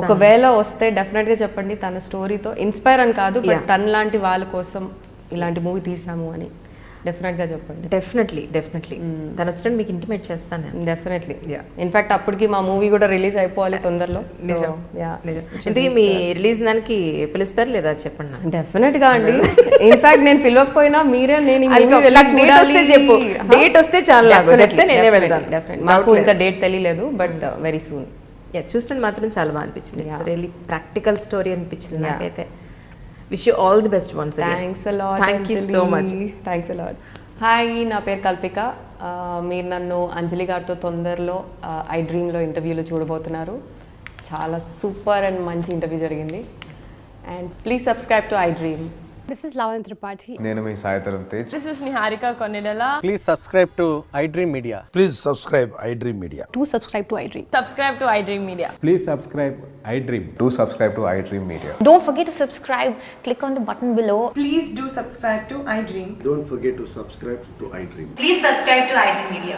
ఒకవేళ వస్తే డెఫినెట్ గా చెప్పండి. తన స్టోరీతో ఇన్స్పైర్ అని కాదు, బట్ తన లాంటి వాళ్ళ కోసం ఇలాంటి మూవీ తీసాము అని డెఫినెట్ గా చెప్పండి. డెఫినెట్లీ తను వచ్చినట్టు మీకు ఇంటిమేట్ చేస్తాను నేను. డెఫినెట్లీ. ఇన్ఫాక్ట్ అప్పటికి మా మూవీ కూడా రిలీజ్ అయిపోవాలి తొందరలో. నిజం. ఇంతకీ మీ రిలీజ్ దానికి పిలుస్తారు లేదా చెప్పండి నాకు. డెఫినెట్ గా అండి. ఇన్ఫాక్ట్ నేను పిలవకపోయినా మీరే, నేను చెప్పు, డేట్ వస్తే చాలా చెప్తే నేనే వెళ్తాను. మాకు ఇంకా డేట్ తెలియలేదు, బట్ వెరీ సూన్. చూస్తుంటే మాత్రం చాలా బాగా అనిపించింది. ఇట్స్ రియల్లీ ప్రాక్టికల్ స్టోరీ అనిపించింది నాకైతే. Wish you all the best once again. Thanks a lot. Thank you so much. Thanks a lot. Hi, నా పేరు కల్పిక. మీరు నన్ను అంజలి గారితో తొందరలో ఐ డ్రీమ్లో ఇంటర్వ్యూలో చూడబోతున్నారు. చాలా సూపర్ అండ్ మంచి ఇంటర్వ్యూ జరిగింది. And please subscribe to I dream. This is Lavanya Tripathi. నేను మీ Sai Dharam Tej. This is Niharika Konidala. Please subscribe to iDream Media. Please subscribe iDream Media. Do subscribe to iDream. Subscribe to iDream Media. Please subscribe iDream. Do subscribe to iDream Media. Don't forget to subscribe. Click on the button below. Please do subscribe to iDream. Don't forget to subscribe to iDream. Please subscribe to iDream Media.